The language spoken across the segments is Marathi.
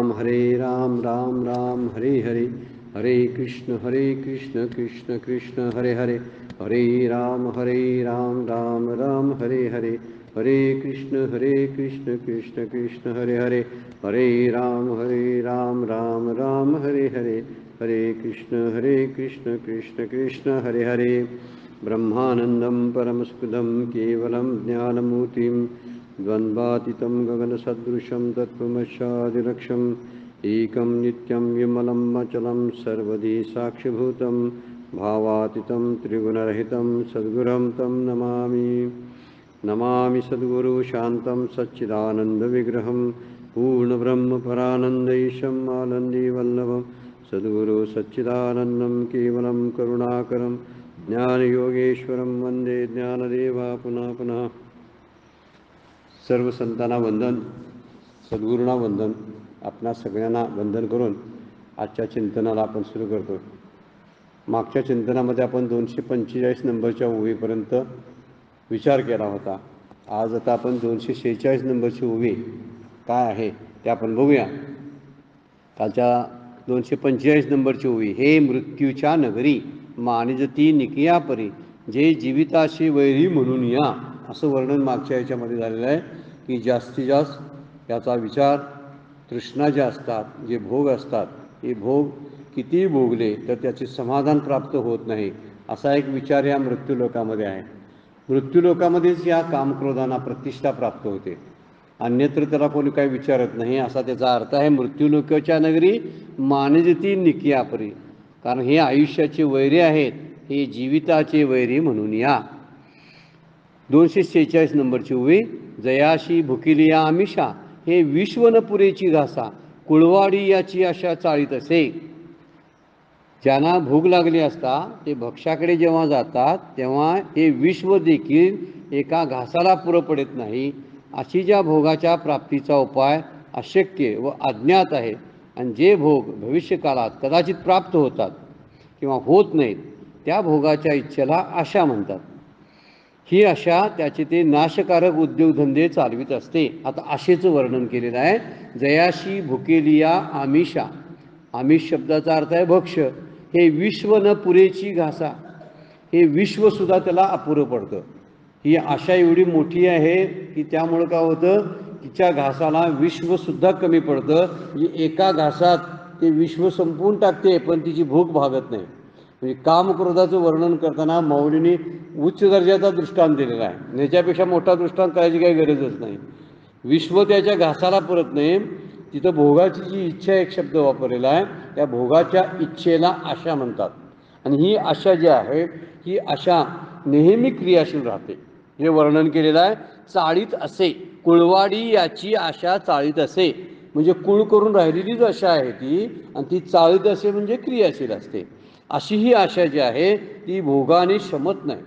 राम राम हरे हरे, हरे कृष्ण कृष्ण कृष्ण हरे हरे, हरे राम राम राम हरे हरे, हरे कृष्ण कृष्ण कृष्ण हरे हरे, हरे राम राम राम हरे हरे, हरे कृष्ण कृष्ण कृष्ण हरे हरे। ब्रह्मानंदं परमस्पृदं केवलं ज्ञानमूर्तिं द्वन्द्वातीतं गगनसदृशं तत्त्वमस्यादिलक्ष्यम् एकं नित्यं विमलं अचलं सर्वधी साक्षिभूतं भावातीतं त्रिगुणरहितं सद्गुरुं तं नमामि सद्गुरु शान्तं सच्चिदानन्दविग्रहं पूर्णब्रह्मपरानन्दैशम् आनन्दीवल्लभं सद्गुरु सच्चिदानन्दं केवलं करुणाकरं ज्ञानयोगेश्वरं वंदे ज्ञानदेवा पुनः पुनः। सर्व संतांना वंदन, सद्गुरूंना वंदन, आपणा सगळ्यांना वंदन करून आजच्या चिंतनाला आपण सुरू करतो। मागच्या चिंतनामध्ये आपण 245 नंबरच्या ओवीपर्यंत विचार केला होता। आज आता आपण 246 नंबरची ओवी काय आहे ते आपण बघूया। कालच्या 245 नंबरची ओवी, हे मृत्यूच्या नगरी मानिजती निकिया परी, जे जीविताशी वैरी म्हणून या, असं वर्णन मागच्या याच्यामध्ये झालेलं आहे की जास्तीत जास्त याचा विचार तृष्णा ज्या असतात, जे भोग असतात, हे भोग किती भोगले तर त्याचे समाधान प्राप्त होत नाही, असा एक विचार या मृत्यूलोकामध्ये आहे। मृत्यूलोकामध्येच या कामक्रोधांना प्रतिष्ठा प्राप्त होते, अन्यत्र त्याला कोणी काही विचारत नाही, असा त्याचा अर्थ आहे। मृत्यूलोकाच्या नगरी मानिजती निकिया परी, कारण हे आयुष्याचे वैरी आहेत, हे जीविताचे वैरी म्हणून या। 246 नंबरची ओवी, जयाशी भुकिलिया आमिषा, हे विश्वनपुरेची घासा, कुळवाडी याची आशा चाळीत असे। ज्यांना भूक लागली असता ते भक्ष्याकडे जेव्हा जातात तेव्हा हे विश्व देखील एका घासाला पुरं पडत नाही, अशी ज्या भोगाच्या प्राप्तीचा उपाय अशक्य व अज्ञात आहे, आणि जे भोग भविष्यकाळात कदाचित प्राप्त होतात किंवा होत नाहीत, त्या भोगाच्या इच्छेला आशा म्हणतात। ही आशा त्याचे ते नाशकारक उद्योगधंदे चालवित असते। आता आशेचं वर्णन केलेलं आहे। जयाशी भुकेलिया आमिषा, आमिष शब्दाचा अर्थ आहे भक्ष्य, हे विश्व न पुरेची घासा, हे विश्वसुद्धा त्याला अपुरं पडतं। ही आशा एवढी मोठी आहे की त्यामुळं काय होतं, तिच्या घासाला विश्वसुद्धा कमी पडतं, म्हणजे एका घासात ते विश्व संपवून टाकते पण तिची भूक भागत नाही। म्हणजे कामक्रोधाचं वर्णन करताना माऊलींनी उच्च दर्जाचा दृष्टांत दिलेला आहे, याच्यापेक्षा मोठा दृष्टांत करायची काही गरजच नाही। विश्व त्याच्या घासाला पुरत नाही, तिथं भोगाची जी इच्छा एक शब्द वापरलेला आहे, त्या भोगाच्या इच्छेला आशा म्हणतात। आणि ही आशा जी आहे ही आशा नेहमी क्रियाशील राहते, हे वर्णन केलेलं आहे। चाळीत असे, कुळवाडी याची आशा चाळीत असे, म्हणजे कुळ करून राहिलेलीच आशा आहे ती, आणि ती चाळीत असे म्हणजे क्रियाशील असते। अशी ही आशा जी आहे ती भोगाने शमत नाही,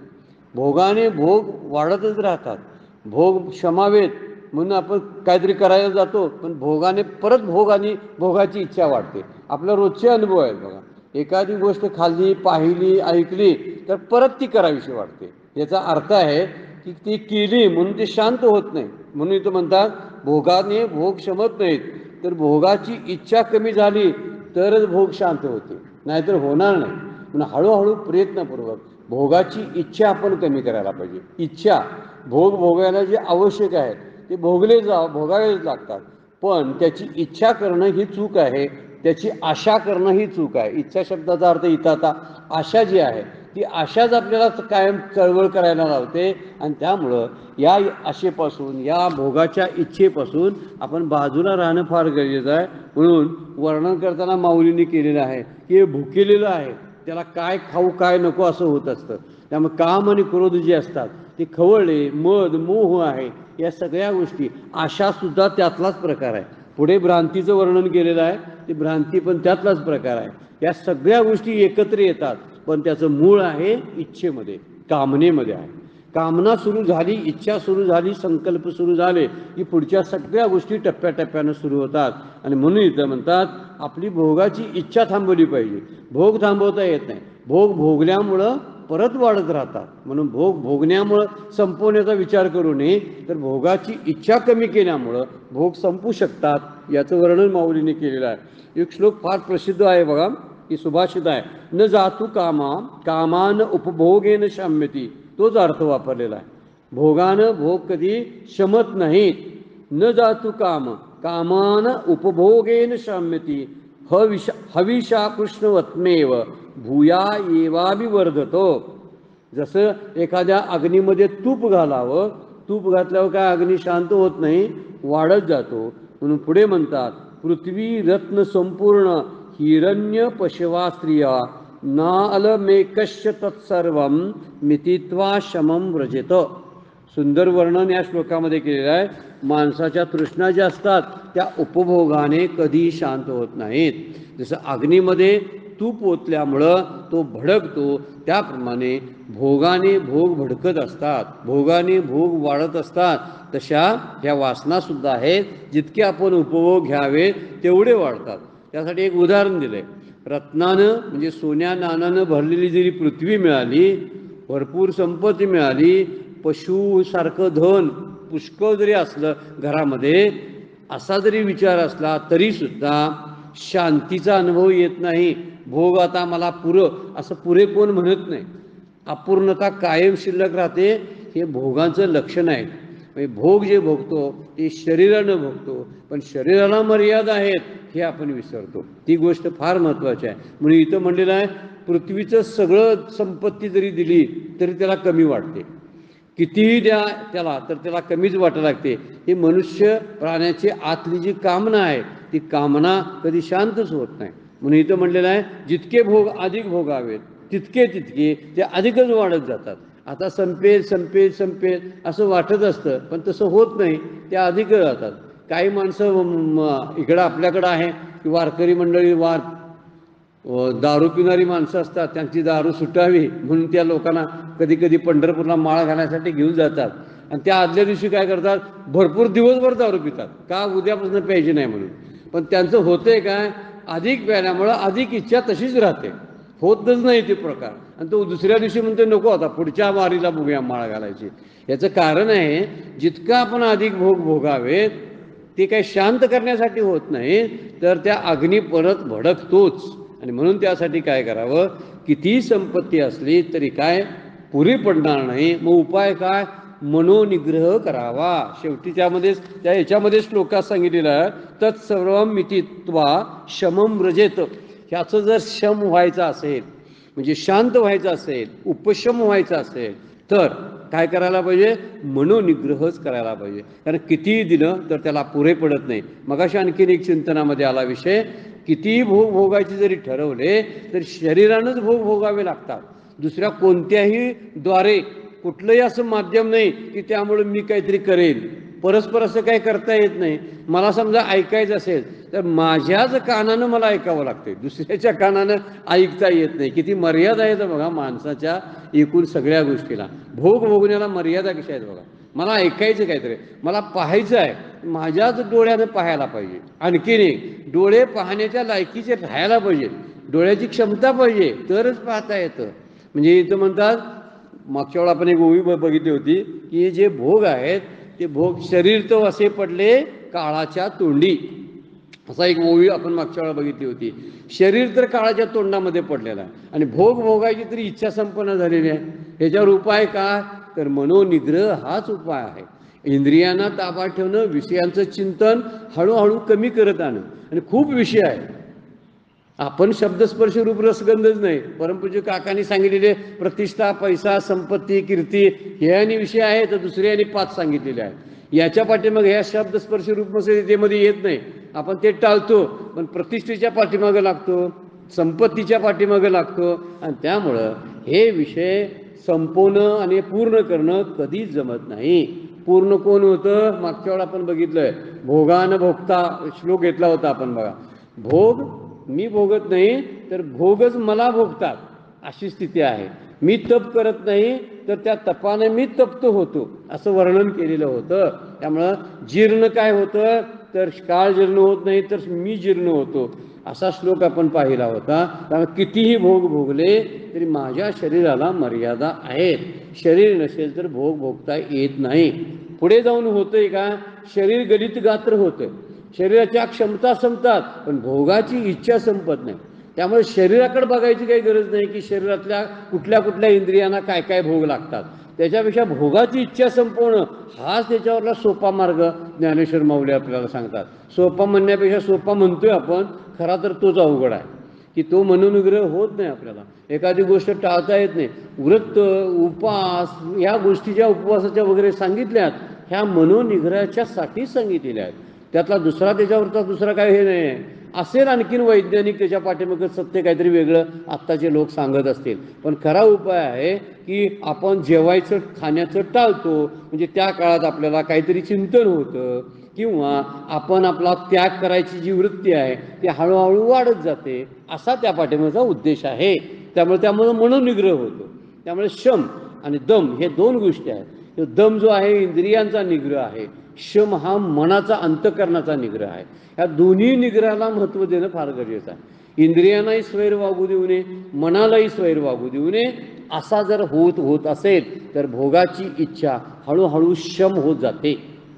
भोगाने भोग वाढतच राहतात। भोग शमावेत म्हणून आपण काहीतरी करायला जातो, पण भोगाने परत भोगाची इच्छा वाढते। आपला रोजचे अनुभव आहेत बघा, एखादी गोष्ट खाल्ली, पाहिली, ऐकली तर परत ती करावीशी वाटते। याचा अर्थ आहे की ती केली म्हणून ते शांत होत नाही, म्हणून इथं म्हणतात भोगाने भोग शमत नाहीत, तर भोगाची इच्छा कमी झाली तरच भोग शांत होते, नाहीतर होणार नाही। म्हणून हळूहळू प्रयत्नपूर्वक भोगाची इच्छा आपण कमी करायला पाहिजे। इच्छा, भोग भोगायला जे आवश्यक आहे ते भोगावेच लागतात, पण त्याची इच्छा करणं ही चूक आहे, त्याची आशा करणं ही चूक आहे। इच्छा शब्दाचा अर्थ इथं आता आशा जी आहे ती आशाच आपल्याला कायम चळवळ करायला लावते, आणि त्यामुळं या आशेपासून, या भोगाच्या इच्छेपासून आपण बाजूला राहणं फार गरजेचं आहे। म्हणून वर्णन करताना माऊलींनी केलेलं आहे की हे भुकेलेलं आहे, त्याला काय खाऊ काय नको असं होत असतं। त्यामुळे काम आणि क्रोध जे असतात ते खवळले, मद मोह आहे, या सगळ्या गोष्टी, आशासुद्धा त्यातलाच प्रकार आहे। पुढे भ्रांतीचं वर्णन केलेलं आहे, ती भ्रांती पण त्यातलाच प्रकार आहे। या सगळ्या गोष्टी एकत्र येतात, पण त्याचं मूळ आहे इच्छेमध्ये, कामनेमध्ये आहे। कामना सुरू झाली, इच्छा सुरू झाली, संकल्प सुरू झाले की पुढच्या सगळ्या गोष्टी टप्प्याटप्प्यानं सुरू होतात। आणि म्हणून इथं म्हणतात आपली भोगाची इच्छा थांबवली पाहिजे, भोग थांबवता येत नाही। भोग भोगल्यामुळं परत वाढत राहतात. म्हणून भोग भोगण्यामुळं संपवण्याचा विचार करू नये, तर भोगाची इच्छा कमी केल्यामुळं भोग संपू शकतात याचं वर्णन माऊलीने केलेलं आहे. एक श्लोक फार प्रसिद्ध आहे बघा, की सुभाषित आहे, न जातु कामा कामान उपभोगेन शाम्यती, तोच अर्थ वापरलेला आहे. भोगानं भोग कधी शमत नाहीत. न जातु काम कामान उपभोगेन शाम्यती, हविषा कृष्णवत्मेव भूया एवाभिवर्धतो. जसं एखाद्या अग्नीमध्ये तूप घालावं, तूप घातल्यावर काय अग्नी शांत होत नाही, वाढत जातो. म्हणून पुढे म्हणतात, पृथ्वी रत्न संपूर्ण हिरण्य पशवा स्त्रिया नालमेकश्य तत्सर्वं मितित्वा शमं व्रजेत. सुंदर वर्णन या श्लोकामध्ये केलेलं आहे. माणसाच्या तृष्णा ज्या असतात त्या उपभोगाने कधी शांत होत नाहीत. जसं अग्नीमध्ये तूप ओतल्यामुळं तो भडकतो, त्याप्रमाणे भोगाने भोग भडकत असतात, भोगाने भोग वाढत असतात. तशा ह्या वासनासुद्धा आहेत, जितके आपण उपभोग घ्यावे तेवढे वाढतात. त्यासाठी एक उदाहरण दिलं आहे. रत्नानं म्हणजे सोन्या नाण्यानं भरलेली जरी पृथ्वी मिळाली, भरपूर संपत्ती मिळाली, पशुसारखं धन पुष्कळ जरी असलं घरामध्ये, असा जरी विचार असला तरीसुद्धा शांतीचा अनुभव येत नाही. भोग आता मला असं पुरे कोण म्हणत नाही. अपूर्णता कायम शिल्लक राहते. हे भोगांचं लक्षण आहे. म्हणजे भोग जे भोगतो ते शरीरानं भोगतो, पण शरीराला मर्यादा आहेत हे आपण विसरतो. ती गोष्ट फार महत्त्वाची आहे. म्हणून इथं म्हणलेलं आहे, पृथ्वीचं सगळं संपत्ती जरी दिली तरी त्याला कमी वाटते. कितीही द्या त्याला तर त्याला कमीच वाटायला लागते. ही मनुष्य प्राण्याची आतली जी कामना आहे, ती कामना कधी शांतच होत नाही. म्हणून इथं म्हणलेलं आहे, जितके भोग अधिक भोगावेत तितके ते अधिकच वाढत जातात. आता संपेल संपेल संपेल असं वाटत असतं, पण तसं होत नाही, ते अधिक राहतात. काही माणसं इकडं आपल्याकडं आहे की वारकरी मंडळी दारू पिणारी माणसं असतात, त्यांची दारू सुटावी म्हणून त्या लोकांना कधी कधी पंढरपूरला माळ घालण्यासाठी घेऊन जातात. आणि त्या आदल्या दिवशी काय करतात, भरपूर दिवसभर दारू पितात, का उद्यापासून प्यायची नाही म्हणून. पण त्यांचं होतंय काय, अधिक प्यायल्यामुळं अधिक इच्छा तशीच राहते, होतच नाही ते प्रकार. आणि तो दुसऱ्या दिवशी म्हणतो नको आता पुढच्या वारीला बघूया माळ घालायची. याचं कारण आहे, जितका आपण अधिक भोग भोगावेत ते काही शांत करण्यासाठी होत नाही, तर त्या अग्नी परत भडकतोच. आणि म्हणून त्यासाठी काय करावं, कितीही संपत्ती असली तरी काय पुरी पडणार नाही. मग उपाय काय, मनोनिग्रह करावा. शेवटी त्या याच्यामध्ये श्लोकात सांगितलेलं आहे, तत्सर्वं मितित्वा शमं व्रजेत. ह्याचं जर शम व्हायचं असेल, म्हणजे शांत व्हायचं असेल, उपशम व्हायचं असेल, तर काय करायला पाहिजे, मनोनिग्रहच करायला पाहिजे. कारण कितीही दिलं तर त्याला पुरे पडत नाही. मगाशी आणखीन एक चिंतनामध्ये आला विषय, कितीही भोग भोगायचे जरी ठरवले तर शरीरानंच भोग भोगावे लागतात. दुसऱ्या कोणत्याही द्वारे कुठलंही असं माध्यम नाही की त्यामुळे मी काहीतरी करेन. परस्पर असं काही करता येत नाही. मला समजा ऐकायचं असेल तर माझ्याच कानानं मला ऐकावं लागते, दुसऱ्याच्या कानानं ऐकता येत नाही. किती मर्यादा आहेत बघा माणसाच्या एकूण सगळ्या गोष्टीला. भोग भोगण्याला मर्यादा कशा आहेत बघा. मला ऐकायचं काहीतरी, मला पाहायचं आहे, माझ्याच डोळ्यानं पाहायला पाहिजे. आणखीन एक, डोळे पाहण्याच्या लायकीचे राहायला पाहिजे, डोळ्याची क्षमता पाहिजे, तरच पाहता येतं. म्हणजे इथं म्हणतात, मागच्या वेळा आपण एक ओवी बघितली होती की जे भोग आहेत ते भोग, शरीर तो असे पडले काळाच्या तोंडी, असा एक ओवी आपण मागच्या वेळा बघितली होती. शरीर तर काळाच्या तोंडामध्ये पडलेला आहे आणि भोग भोगायची तरी इच्छा संपन्न झालेली आहे. ह्याच्यावर उपाय काय, तर मनोनिग्रह हाच उपाय आहे. इंद्रियांना ताब्यात ठेवणं, विषयांचं चिंतन हळूहळू कमी करत आणणं. आणि खूप विषय आहे. आपण शब्दस्पर्श रूप रसगंधच नाही, परमपूज्य काकांनी सांगितलेले प्रतिष्ठा, पैसा, संपत्ती, कीर्ती हे आणि विषय आहे, तर दुसरे आणि 5 सांगितलेले आहेत. याच्या पाठीमागे ह्या शब्दस्पर्श रूप मर्यादेमध्ये येत नाही, आपण ते टाळतो. पण प्रतिष्ठेच्या पाठीमागं लागतो, संपत्तीच्या पाठीमागं लागतो. आणि त्यामुळं हे विषय संपवणं आणि पूर्ण करणं कधीच जमत नाही. पूर्ण कोण होतं, मागच्या वेळा आपण बघितलंय, भोगान भोगता श्लोक घेतला होता आपण बघा. भोग मी भोगत नाही तर भोगच मला भोगतात, अशी स्थिती आहे. मी तप करत नाही तर त्या तपाने मी तप्त होतो, असं वर्णन केलेलं होतं. त्यामुळं जीर्ण काय होतं, तर काळ जीर्ण होत नाही तर मी जीर्ण होतो. असा श्लोक आपण पाहिला होता. कारण कितीही भोग भोगले तरी माझ्या शरीराला मर्यादा आहेत. शरीर नसेल तर भोग भोगता येत नाही. पुढे जाऊन होतंय का, शरीर गलित गात्र होतं, शरीराच्या क्षमता संपतात पण भोगाची इच्छा संपत नाही. त्यामुळे शरीराकडे बघायची काही गरज नाही की शरीरातल्या कुठल्या कुठल्या इंद्रियांना काय काय भोग लागतात. त्याच्यापेक्षा भोगाची इच्छा संपवणं हाच त्याच्यावरला सोपा मार्ग ज्ञानेश्वर माऊली आपल्याला सांगतात. सोपा म्हणण्यापेक्षा सोपा म्हणतोय आपण, खरा तर तोच अवघड आहे की तो मनोनिग्रह होत नाही. आपल्याला एखादी गोष्ट टाळता येत नाही. व्रत उपास ह्या गोष्टी ज्या उपवासाच्या वगैरे सांगितल्यात ह्या मनोनिग्रहाच्यासाठी सांगितलेल्या आहेत. त्यातला दुसरा त्याच्यावरचा दुसरा काय हे नाही आहे. असेल आणखीन वैज्ञानिक त्याच्या पाठीमागे सत्य काहीतरी वेगळं आत्ताचे लोक सांगत असतील, पण खरा उपाय आहे की आपण जेवायचं खाण्याचं टाळतो. म्हणजे त्या काळात आपल्याला काहीतरी चिंतन होतं किंवा आपण आपला त्याग करायची जी वृत्ती आहे ती हळूहळू वाढत जाते, असा त्या पाठीमागचा उद्देश आहे. त्यामुळे मनोनिग्रह होतो. त्यामुळे शम आणि दम हे दोन गोष्टी आहेत. दम जो आहे इंद्रियांचा निग्रह आहे, शम हा मनाचा अंतःकरणाचा निग्रह आहे. ह्या दोन्ही निग्रहाला महत्त्व देणं फार गरजेचं आहे. इंद्रियांनाही स्वैर वागू देऊ नये, मनालाही स्वैर वागू देऊ नये. असा जर होत असेल तर भोगाची इच्छा हळूहळू शम होत जाते.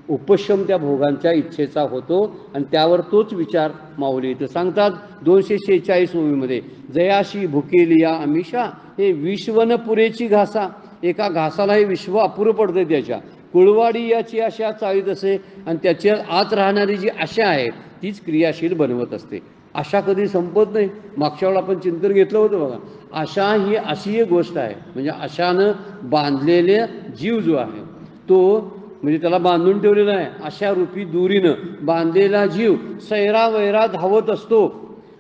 उपशम त्या भोगांच्या इच्छेचा होतो आणि त्यावर तोच विचार माऊली इथं सांगतात 246 ओवीमध्ये. जयाशी भुकेलिया आमिषा हे विश्वन पुरेची घासा. एका घासालाही विश्व अपुरं पडतं त्याच्या. कुळवाडी याची आशा चाळीत असे आणि त्याच्या आत राहणारी जी आशा आहे तीच क्रियाशील बनवत असते. आशा कधी संपत नाही. मागच्या वेळेला आपण चिंतन घेतलं होतं बघा. आशा ही अशी एक गोष्ट आहे, म्हणजे आशानं बांधलेले जीव जो आहे तो, म्हणजे त्याला बांधून ठेवलेला आहे आशारूपी दोरीनं बांधलेला जीव सैरावैरा धावत असतो.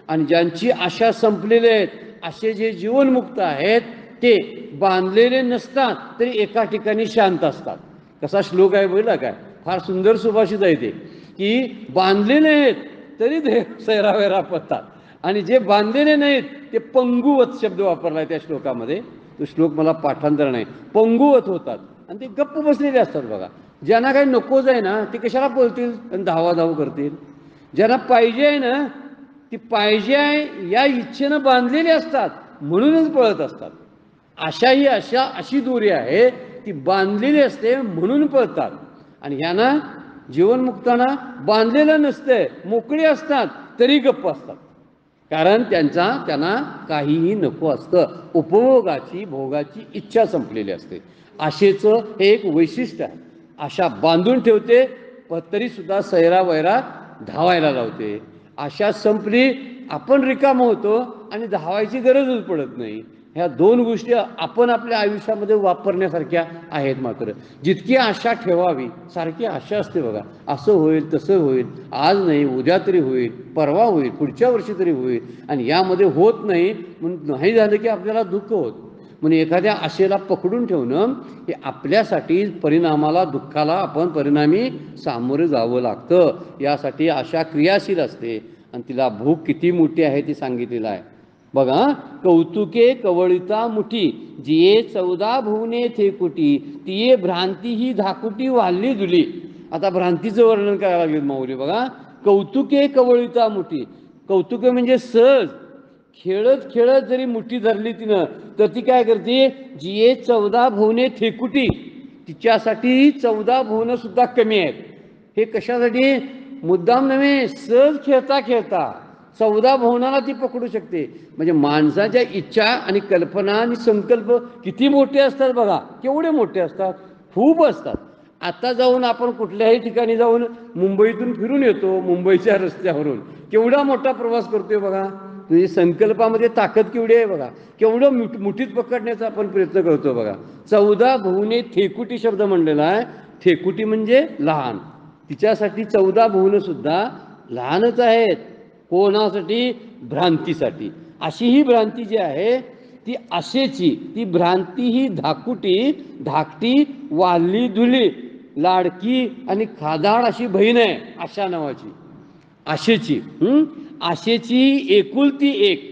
आणि ज्यांची आशा संपलेले आहेत असे जे जीवनमुक्त आहेत ते बांधलेले नसतात तरी एका ठिकाणी शांत असतात. कसा श्लोक आहे बघितला काय, फार सुंदर सुभाषित आहे ते, की बांधलेले आहेत तरी ते सैरावैरा पडतात आणि जे बांधलेले नाहीत ते पंगुवत शब्द वापरला आहे त्या श्लोकामध्ये. तो श्लोक मला पाठांतर नाही. पंगुवत होतात आणि ते गप्प बसलेले असतात बघा. ज्यांना काही नकोच आहे ना ते कशाला बोलतील आणि धावाधाव करतील. ज्यांना पाहिजे आहे ना ती पाहिजे आहे या इच्छेनं बांधलेली असतात म्हणूनच पळत असतात. आशा ही अशी दोरी आहे ती बांधलेली असते म्हणून पळतात. आणि ह्यांना जीवनमुक्तांना बांधलेलं नसतंय, मोकळे असतात तरी गप्प असतात. कारण त्यांना काहीही नको असतं. उपभोगाची भोगाची इच्छा संपलेली असते. आशेचं हे एक वैशिष्ट्य आहे. आशा बांधून ठेवते पण तरीसुद्धा सैरावैरा धावायला लावते. आशा संपली आपण रिकाम होतो आणि धावायची गरजच पडत नाही. ह्या दोन गोष्टी आपण आपल्या आयुष्यामध्ये वापरण्यासारख्या आहेत. मात्र जितकी आशा ठेवावी, सारखी आशा असते बघा, असं होईल तसं होईल, आज नाही उद्या तरी होईल, परवा होईल, पुढच्या वर्षी तरी होईल, आणि यामध्ये होत नाही म्हणून नाही झालं की आपल्याला दुःख होतं. म्हणून एखाद्या आशेला पकडून ठेवणं हे आपल्यासाठी परिणामाला, दुःखाला आपण परिणामी सामोरं जावं लागतं. यासाठी आशा क्रियाशील असते आणि तिला भूक किती मोठी आहे ती सांगितलेलं आहे बघा. कौतुके कवळिता मुठी जिये 14 भुवने थेकुटी तिये भ्रांती ही धाकुटी वाल्ली दुली. आता भ्रांतीचं वर्णन करायला लागेल माऊली बघा. कौतुके कवळिता मुठी, कौतुके म्हणजे सहज खेळत खेळत जरी मुठी धरली तिनं तर ती काय करते, जिये 14 भुवने थेकुटी, तिच्यासाठी 14 भुवनं सुद्धा कमी आहेत. हे कशासाठी, मुद्दाम नव्हे, सहज खेळता खेळता 14 भुवनाला ती पकडू शकते. म्हणजे माणसाच्या इच्छा आणि कल्पना आणि संकल्प किती मोठे असतात बघा. केवढे मोठे असतात, खूप असतात. आता जाऊन आपण कुठल्याही ठिकाणी जाऊन मुंबईतून फिरून येतो, मुंबईच्या रस्त्यावरून केवढा मोठा प्रवास करतोय बघा. म्हणजे संकल्पामध्ये ताकद केवढी आहे बघा. केवढं मुठीत पकडण्याचा आपण प्रयत्न करतो बघा. 14 भुवने थेकुटी शब्द म्हणलेला आहे. थेकुटी म्हणजे लहान, तिच्यासाठी 14 भुवनं सुद्धा लहानच आहेत. कोणासाठी, भ्रांतीसाठी. अशी ही भ्रांती जी आहे ती आशेची, ती भ्रांती ही धाकटी वाल्ली धुली, लाडकी आणि खादाड अशी बहीण आहे आशा नावाची. आशेची आशेची एकुलती एक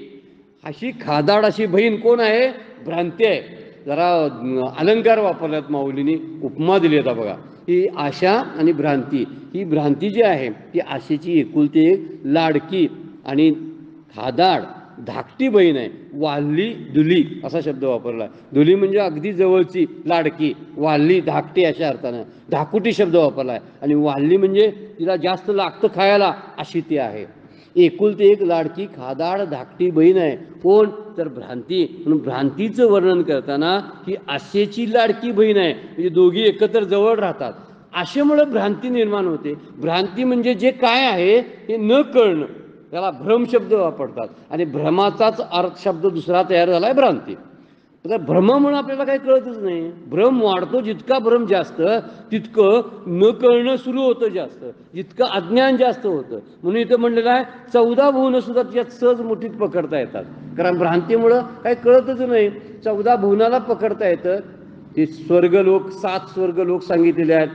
अशी खादाड अशी बहीण कोण आहे, भ्रांती आहे. जरा अलंकार वापरल्यात माऊलींनी, उपमा दिली आता बघा. ही आशा आणि भ्रांती, ही भ्रांती जी आहे ती आशेची एकुलती एक लाडकी आणि खादाड धाकटी बहीण आहे, वाल्ली दुली असा शब्द वापरला. दुली म्हणजे अगदी जवळची लाडकी, वाल्ली धाकटी अशा अर्थानं धाकुटी शब्द वापरला आहे. आणि वाल्ली म्हणजे तिला जास्त लागतं खायला अशी ती आहे. एकुलती एक लाडकी खादाड धाकटी बहीण आहे. कोण? तर भ्रांती. म्हणून भ्रांतीचं वर्णन करताना ही आशेची लाडकी बहीण आहे, म्हणजे दोघी एकत्र जवळ राहतात. आशेमुळे भ्रांती निर्माण होते. भ्रांती म्हणजे जे काय आहे हे न कळणं, त्याला भ्रम शब्द वापरतात. आणि भ्रमाचाच अर्थ शब्द दुसरा तयार झाला आहे, भ्रांती. तर भ्रमामुळे आपल्याला काही कळतच नाही. भ्रम वाढतो, जितका भ्रम जास्त तितकं न कळणं सुरू होतं जास्त, जितकं अज्ञान जास्त होतं. म्हणून इथं म्हणलेलं आहे 14 भुवन सुद्धा त्यात सहज मुठीत पकडता येतात, कारण भ्रांतीमुळं काही कळतच नाही. 14 भुवनाला पकडता येतं. ते स्वर्गलोक, 7 स्वर्गलोक सांगितलेले आहेत,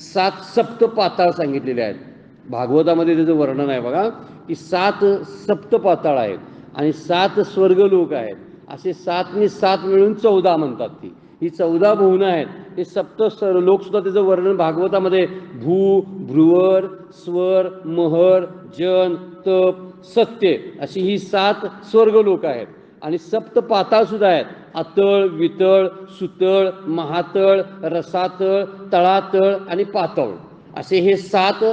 7 सप्त पाताळ सांगितलेले आहेत. भागवतामध्ये त्याचं वर्णन आहे बघा, की 7 सप्त पाताळ आहेत आणि 7 स्वर्गलोक आहेत. असे 7 नी 7 मिळून 14 म्हणतात. ही 14 भुवनं आहेत. हे सप्त लोक सुद्धा त्याचं वर्णन भागवतामध्ये भू, भ्रुवर, स्वर, महर, जन, तप, सत्य अशी ही 7 स्वर्गलोक आहेत. आणि सप्त पाताळ सुद्धा आहेत. अतळ, वितळ, सुतळ, महातळ, रसातळ, तळातळ आणि पातळ असे हे 7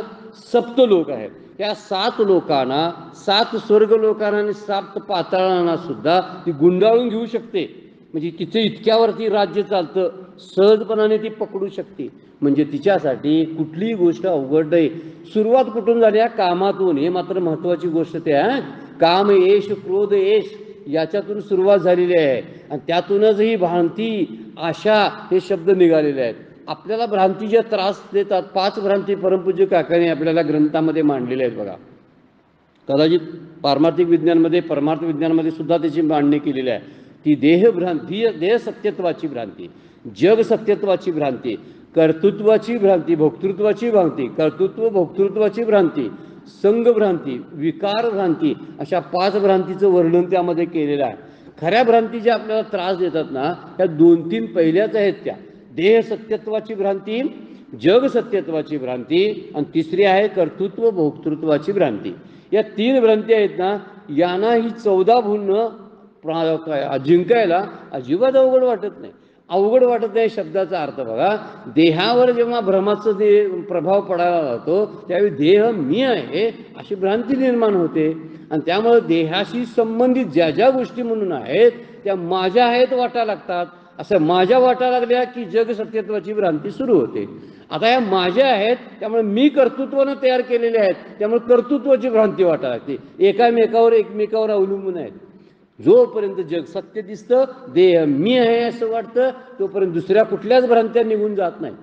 सप्त लोक आहेत. त्या 7 लोकांना, 7 स्वर्गलोकांना आणि 7 पाताळांना सुद्धा ती गुंडाळून घेऊ शकते. म्हणजे तिचे इतक्यावरती राज्य चालतं, सहजपणाने ती पकडू शकते. म्हणजे तिच्यासाठी कुठलीही गोष्ट अवघड नाही. सुरुवात कुठून झाली? कामातून. हे मात्र महत्त्वाची गोष्ट ते आहे. काम येश, क्रोध येश याच्यातून सुरुवात झालेली आहे. आणि त्यातूनच ही भ्रांती, आशा हे शब्द निघालेले आहेत. आपल्याला भ्रांतीचे त्रास देतात. 5 भ्रांती परमपूज्य काकाने आपल्याला ग्रंथामध्ये मांडलेल्या आहेत बघा. कदाचित पारमार्थिक विज्ञानमध्ये, परमार्थ विज्ञानमध्ये सुद्धा त्याची मांडणी केलेली आहे. ती देहभ्रांती, देह सत्यत्वाची भ्रांती, जग सत्यत्वाची भ्रांती, कर्तृत्वाची भ्रांती, भोक्तृत्वाची भ्रांती, कर्तृत्व भोक्तृत्वाची भ्रांती, संघभ्रांती, विकार भ्रांती अशा 5 भ्रांतीचं वर्णन त्यामध्ये केलेलं आहे. खऱ्या भ्रांती ज्या आपल्याला त्रास देतात ना, त्या 2-3 पहिल्याच आहेत. त्या देह सत्यत्वाची भ्रांती, जग सत्यत्वाची भ्रांती आणि तिसरी आहे कर्तृत्व भोक्तृत्वाची भ्रांती. या 3 भ्रांती आहेत ना, यांना ही 14 भुवनं जिंकायला अजिबात अवघड वाटत नाही. अवघड वाटत नाही शब्दाचा अर्थ बघा. देहावर जेव्हा भ्रमाचा प्रभाव पडायला लागतो त्यावेळी देह मी आहे अशी भ्रांती निर्माण होते. आणि त्यामुळे देहाशी संबंधित ज्या ज्या गोष्टी म्हणून आहेत त्या माझ्या आहेत वाटा लागतात. असं माझ्या वाटा लागल्या की जग सत्यत्वाची भ्रांती सुरू होते. आता या माझ्या आहेत त्यामुळे मी कर्तृत्वानं तयार केलेले आहेत, त्यामुळे कर्तृत्वाची भ्रांती वाटा लागते. एकमेकावर अवलंबून आहेत. जोपर्यंत जग सत्य दिसतं, देह मी आहे असं वाटतं, तोपर्यंत दुसऱ्या कुठल्याच भ्रांत्या निघून जात नाही.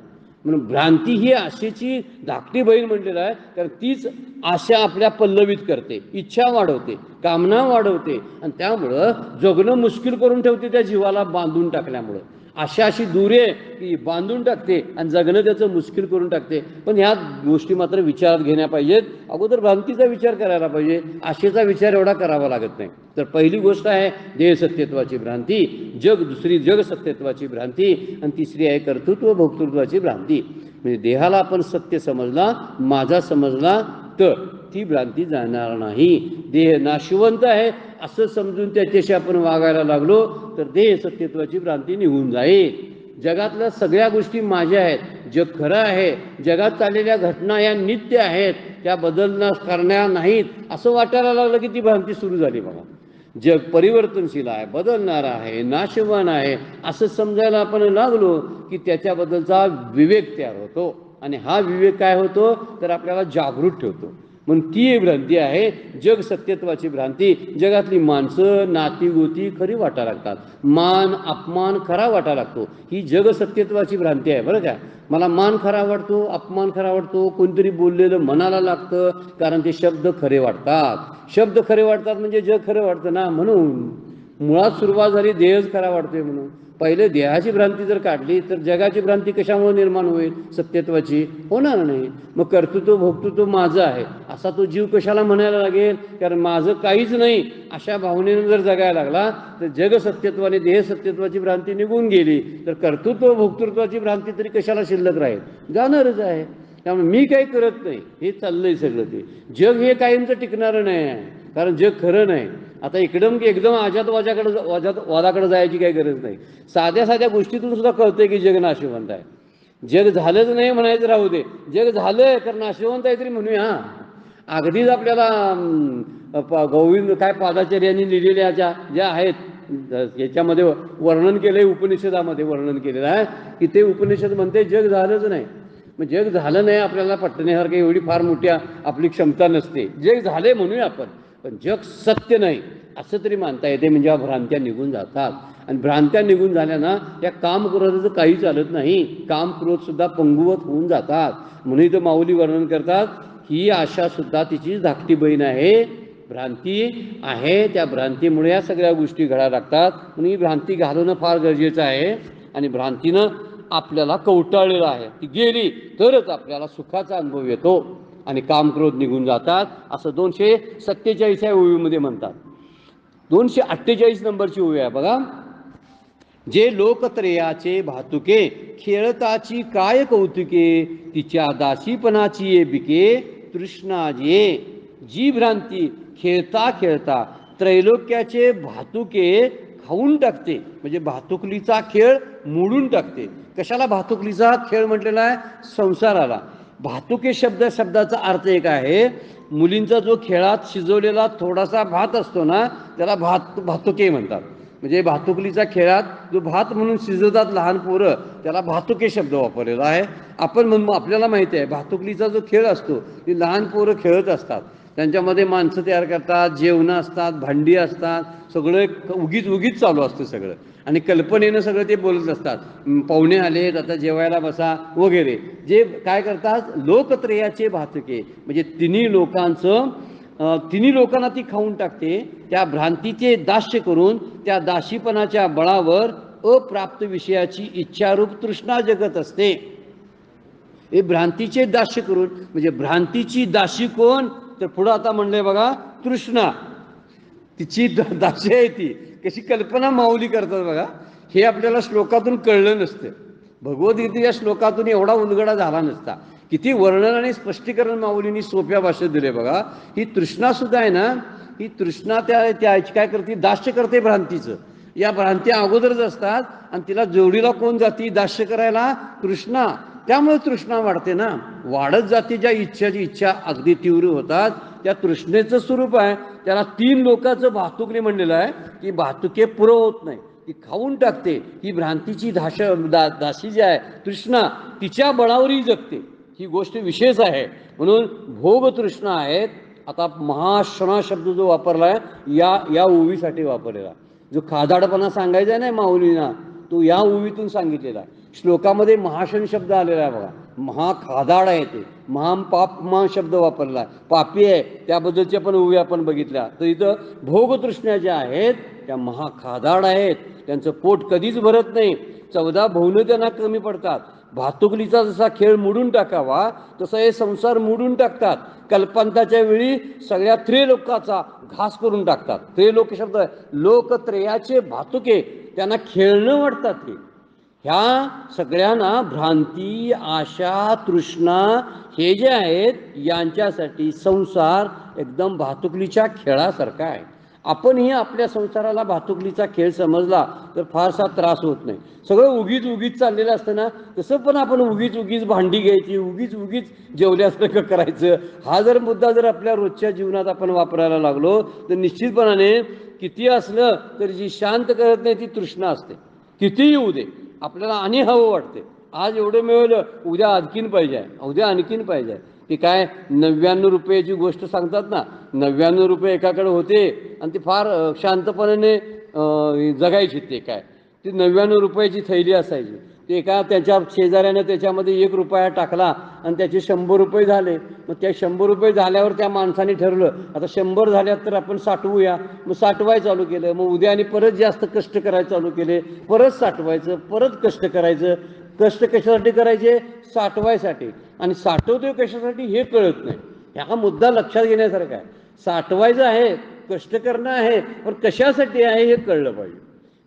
म्हणून भ्रांती ही आशेची धाकटी बहीण म्हटलेलं आहे, कारण तीच आशा आपल्या पल्लवित करते, इच्छा वाढवते, कामना वाढवते आणि त्यामुळं जगणं मुश्किल करून ठेवते त्या जीवाला बांधून टाकल्यामुळं. आशा अशी दूर आहे की बांधून टाकते आणि जगणं त्याचं मुश्किल करून टाकते. पण ह्या गोष्टी मात्र विचारात घेण्या पाहिजेत. अगोदर भ्रांतीचा विचार करायला पाहिजे, आशेचा विचार एवढा करावा लागत नाही. तर पहिली गोष्ट आहे देह सत्यत्वाची भ्रांती, दुसरी जग सत्यत्वाची भ्रांती आणि तिसरी आहे कर्तृत्व भोक्तृत्वाची भ्रांती. म्हणजे देहाला आपण सत्य समजला, माझा समजला तर ती भ्रांती जाणार नाही. देह नाशवंत आहे असं समजून त्याच्याशी आपण वागायला लागलो तर देह सत्यत्वाची भ्रांती निघून जाईल. जगातल्या सगळ्या गोष्टी माझ्या आहेत, जग खरं आहे, जगात चाललेल्या घटना या नित्य आहेत, त्या करण्या नाहीत असं वाटायला लागलं की ती भ्रांती सुरू झाली बघा. जग परिवर्तनशील आहे, बदलणार आहे, नाशवान आहे असं समजायला आपण लागलो की त्याच्याबद्दलचा विवेक तयार होतो. आणि हा विवेक काय होतो तर आपल्याला जागृत ठेवतो. म्हणून ती एक भ्रांती आहे जग सत्यत्वाची भ्रांती. जगातली माणसं, नातीगोती खरी वाटा लागतात, मान अपमान खरा वाटा लागतो, ही जग सत्यत्वाची भ्रांती आहे बरं का. मला मान खरा वाटतो, अपमान खरा वाटतो, कोणतरी बोललेलं मनाला लागतं, कारण ते शब्द खरे वाटतात. शब्द खरे वाटतात म्हणजे जग खरं वाटतं ना. म्हणून मुळात सुरुवात झाली देहच खरा वाटतोय म्हणून. पहिले देहाची भ्रांती जर काढली तर जगाची भ्रांती कशामुळे निर्माण होईल? सत्यत्वाची होणार नाही. मग कर्तृत्व भोक्तृत्व माझं आहे असा तो जीव कशाला म्हणायला लागेल? कारण माझं काहीच नाही अशा भावनेनं जर जगायला लागला तर जग सत्यत्वाने देह सत्यत्वाची भ्रांती निघून गेली तर कर्तृत्व भोक्तृत्वाची भ्रांती तरी कशाला शिल्लक राहील? जाणारच आहे. त्यामुळे मी काही करत नाही हे चाललंय सगळं. ते जग हे कायमचं टिकणारं नाही आहे. कारण जग खरं नाही. आता एकदम वादाकडे जायची काही गरज नाही. साध्या साध्या गोष्टीतून सुद्धा कळतंय की जग नाशिवंत आहे. जग झालंच नाही म्हणायचं राहू दे, जग झालंय कारण नाशिवंत आहे तरी म्हणूया. अगदीच आपल्याला गोविंद काय पादाचार्यांनी लिहिलेल्या ज्या आहेत याच्यामध्ये वर्णन केलंय, उपनिषदामध्ये वर्णन केलेलं आहे की ते उपनिषद म्हणते जग झालंच नाही. मग जग झालं नाही आपल्याला पटण्यासारखं एवढी फार मोठी आपली क्षमता नसते. जग झाले म्हणूया आपण, पण जग सत्य नाही असं तरी मानता येते. म्हणजे भ्रांत्या निघून जातात. आणि भ्रांत्या निघून झाल्या ना त्या काम क्रोधाचं काही चालत नाही. काम क्रोध सुद्धा पंगुवत होऊन जातात. म्हणून इथं माऊली वर्णन करतात ही आशा सुद्धा तिची धाकटी बहीण आहे. भ्रांती आहे, त्या भ्रांतीमुळे या सगळ्या गोष्टी घडायला लागतात. म्हणून ही भ्रांती घालवणं फार गरजेचं आहे. आणि भ्रांतीनं आपल्याला कवटाळलेलं आहे. ती गेली तरच आपल्याला सुखाचा अनुभव येतो आणि कामक्रोध निघून जातात. असं 247 ओळीमध्ये म्हणतात. 248 नंबरची ओवी आहे बघा. जे लोकत्रयाचे भातुके खेळताची काय कौतुके, तिच्या दासीपणाची ये बिके तृष्णा जे. जी भ्रांती खेळता खेळता त्रैलोक्याचे भातुके खाऊन टाकते, म्हणजे भातुकलीचा खेळ मोडून टाकते. कशाला भातुकलीचा खेळ म्हटलेला आहे? संसाराला. भातुके शब्दाचा अर्थ एक आहे, मुलींचा जो खेळात शिजवलेला थोडासा भात असतो ना त्याला भातुके म्हणतात. म्हणजे भातुकलीचा खेळात जो भात म्हणून शिजवतात लहान पोरं त्याला भातुके शब्द वापरलेला आहे. आपल्याला माहिती आहे भातुकलीचा जो खेळ असतो ती लहान पोरं खेळत असतात. त्यांच्यामध्ये माणसं तयार करतात, जेवणं असतात, भांडी असतात, सगळं उगीच चालू असतं सगळं. आणि कल्पनेनं सगळं ते बोलत असतात. पाहुणे आलेत आता जेवायला बसा वगैरे. जे काय करतात लोकत्रयाचे भातुके, म्हणजे तिन्ही लोकांना ती खाऊन टाकते. त्या भ्रांतीचे दास्य करून त्या दासीपणाच्या बळावर अप्राप्त विषयाची इच्छारूप तृष्णा जगत असते. हे भ्रांतीचे दास्य करून, म्हणजे भ्रांतीची दासी कोण तर पुढं आता म्हणलंय बघा तृष्णा. तिची दासी आहे ती. कशी कल्पना माऊली करतात बघा. हे आपल्याला श्लोकातून कळलं नसतं. भगवद्गीतेच्या श्लोकातून एवढा उलगडा झाला नसता. किती वर्णन आणि स्पष्टीकरण माऊलींनी सोप्या भाषेत दिले बघा. ही तृष्णा सुद्धा आहे ना, ही तृष्णा त्याची काय करते? दास्य करते भ्रांतीचं. या भ्रांती अगोदरच असतात आणि तिला जोडीला कोण जाती दास्य करायला? तृष्णा. त्यामुळे तृष्णा वाढते ना, वाढत जाते. ज्या इच्छा अगदी तीव्र होतात त्या तृष्णेचं स्वरूप आहे. त्याला 3 लोकांचं भातुकली म्हणलेलं आहे की भातुके पुरं होत नाही, ती खाऊन टाकते. ही भ्रांतीची दासी जी आहे तृष्णा, तिच्या बळावरही जगते. ही गोष्ट विशेष आहे. म्हणून भोग तृष्णा आहेत. आता महाश्रना शब्द जो वापरला आहे या ओवीसाठी वापरलेला. जो खादाडपणा सांगायचा आहे ना माऊलींना, तो या ओवीतून सांगितलेला आहे. श्लोकामध्ये महाशन शब्द आलेला आहे बघा. महाखादाड आहे ते. महापापमा शब्द वापरला, पापी आहे, त्याबद्दलच्या पण ओवी आपण बघितल्या. तर इथं भोगतृष्ण्या ज्या आहेत त्या महाखादाड आहेत. त्यांचं पोट कधीच भरत नाही. 14 भवनं त्यांना कमी पडतात. भातुकलीचा जसा खेळ मोडून टाकावा तसा हे संसार मोडून टाकतात. कल्पांताच्या वेळी सगळ्या त्रैलोकाचा घास करून टाकतात. त्रैलोक शब्द लोकत्रयाचे भातुके, त्यांना खेळणं वाटतात. हे ह्या सगळ्यांना भ्रांती, आशा, तृष्णा हे जे आहेत यांच्यासाठी संसार एकदम भातुकलीच्या खेळासारखा आहे. आपणही आपल्या संसाराला भातुकलीचा खेळ समजला तर फारसा त्रास होत नाही. सगळं उगीच चाललेलं असतं ना, तसं पण आपण उगीच भांडी घ्यायची, उगीच जेवल्यासारखं करायचं. हा जर मुद्दा जर आपल्या रोजच्या जीवनात आपण वापरायला लागलो तर निश्चितपणाने किती असलं तरी जी शांत करत नाही ती तृष्णा असते. कितीही येऊ दे आपल्याला आणि हवं वाटते. आज एवढं मिळवलं उद्या आणखीन पाहिजे, उद्या आणखीन पाहिजे. ती काय 99 रुपयाची गोष्ट सांगतात ना, 99 रुपये एकाकडे होते आणि ती फार शांतपणाने जगायची. ते काय ती 99 रुपयाची थैली असायची. ते एका त्याच्या शेजाऱ्यानं त्याच्यामध्ये 1 रुपया टाकला आणि त्याचे 100 रुपये झाले. मग त्या 100 रुपये झाल्यावर त्या माणसाने ठरवलं आता 100 झाल्यात तर आपण साठवूया. मग साठवायला चालू केलं. मग उद्या आणि परत जास्त कष्ट करायला चालू केले. परत साठवायचं, परत कष्ट करायचं. कष्ट कशासाठी करायचे? साठवायसाठी. आणि साठवतोय कशासाठी हे कळत नाही. ह्या मुद्दा लक्षात घेण्यासारखा आहे. साठवायचं आहे, कष्ट करणं आहे, पण कशासाठी आहे हे कळलं पाहिजे.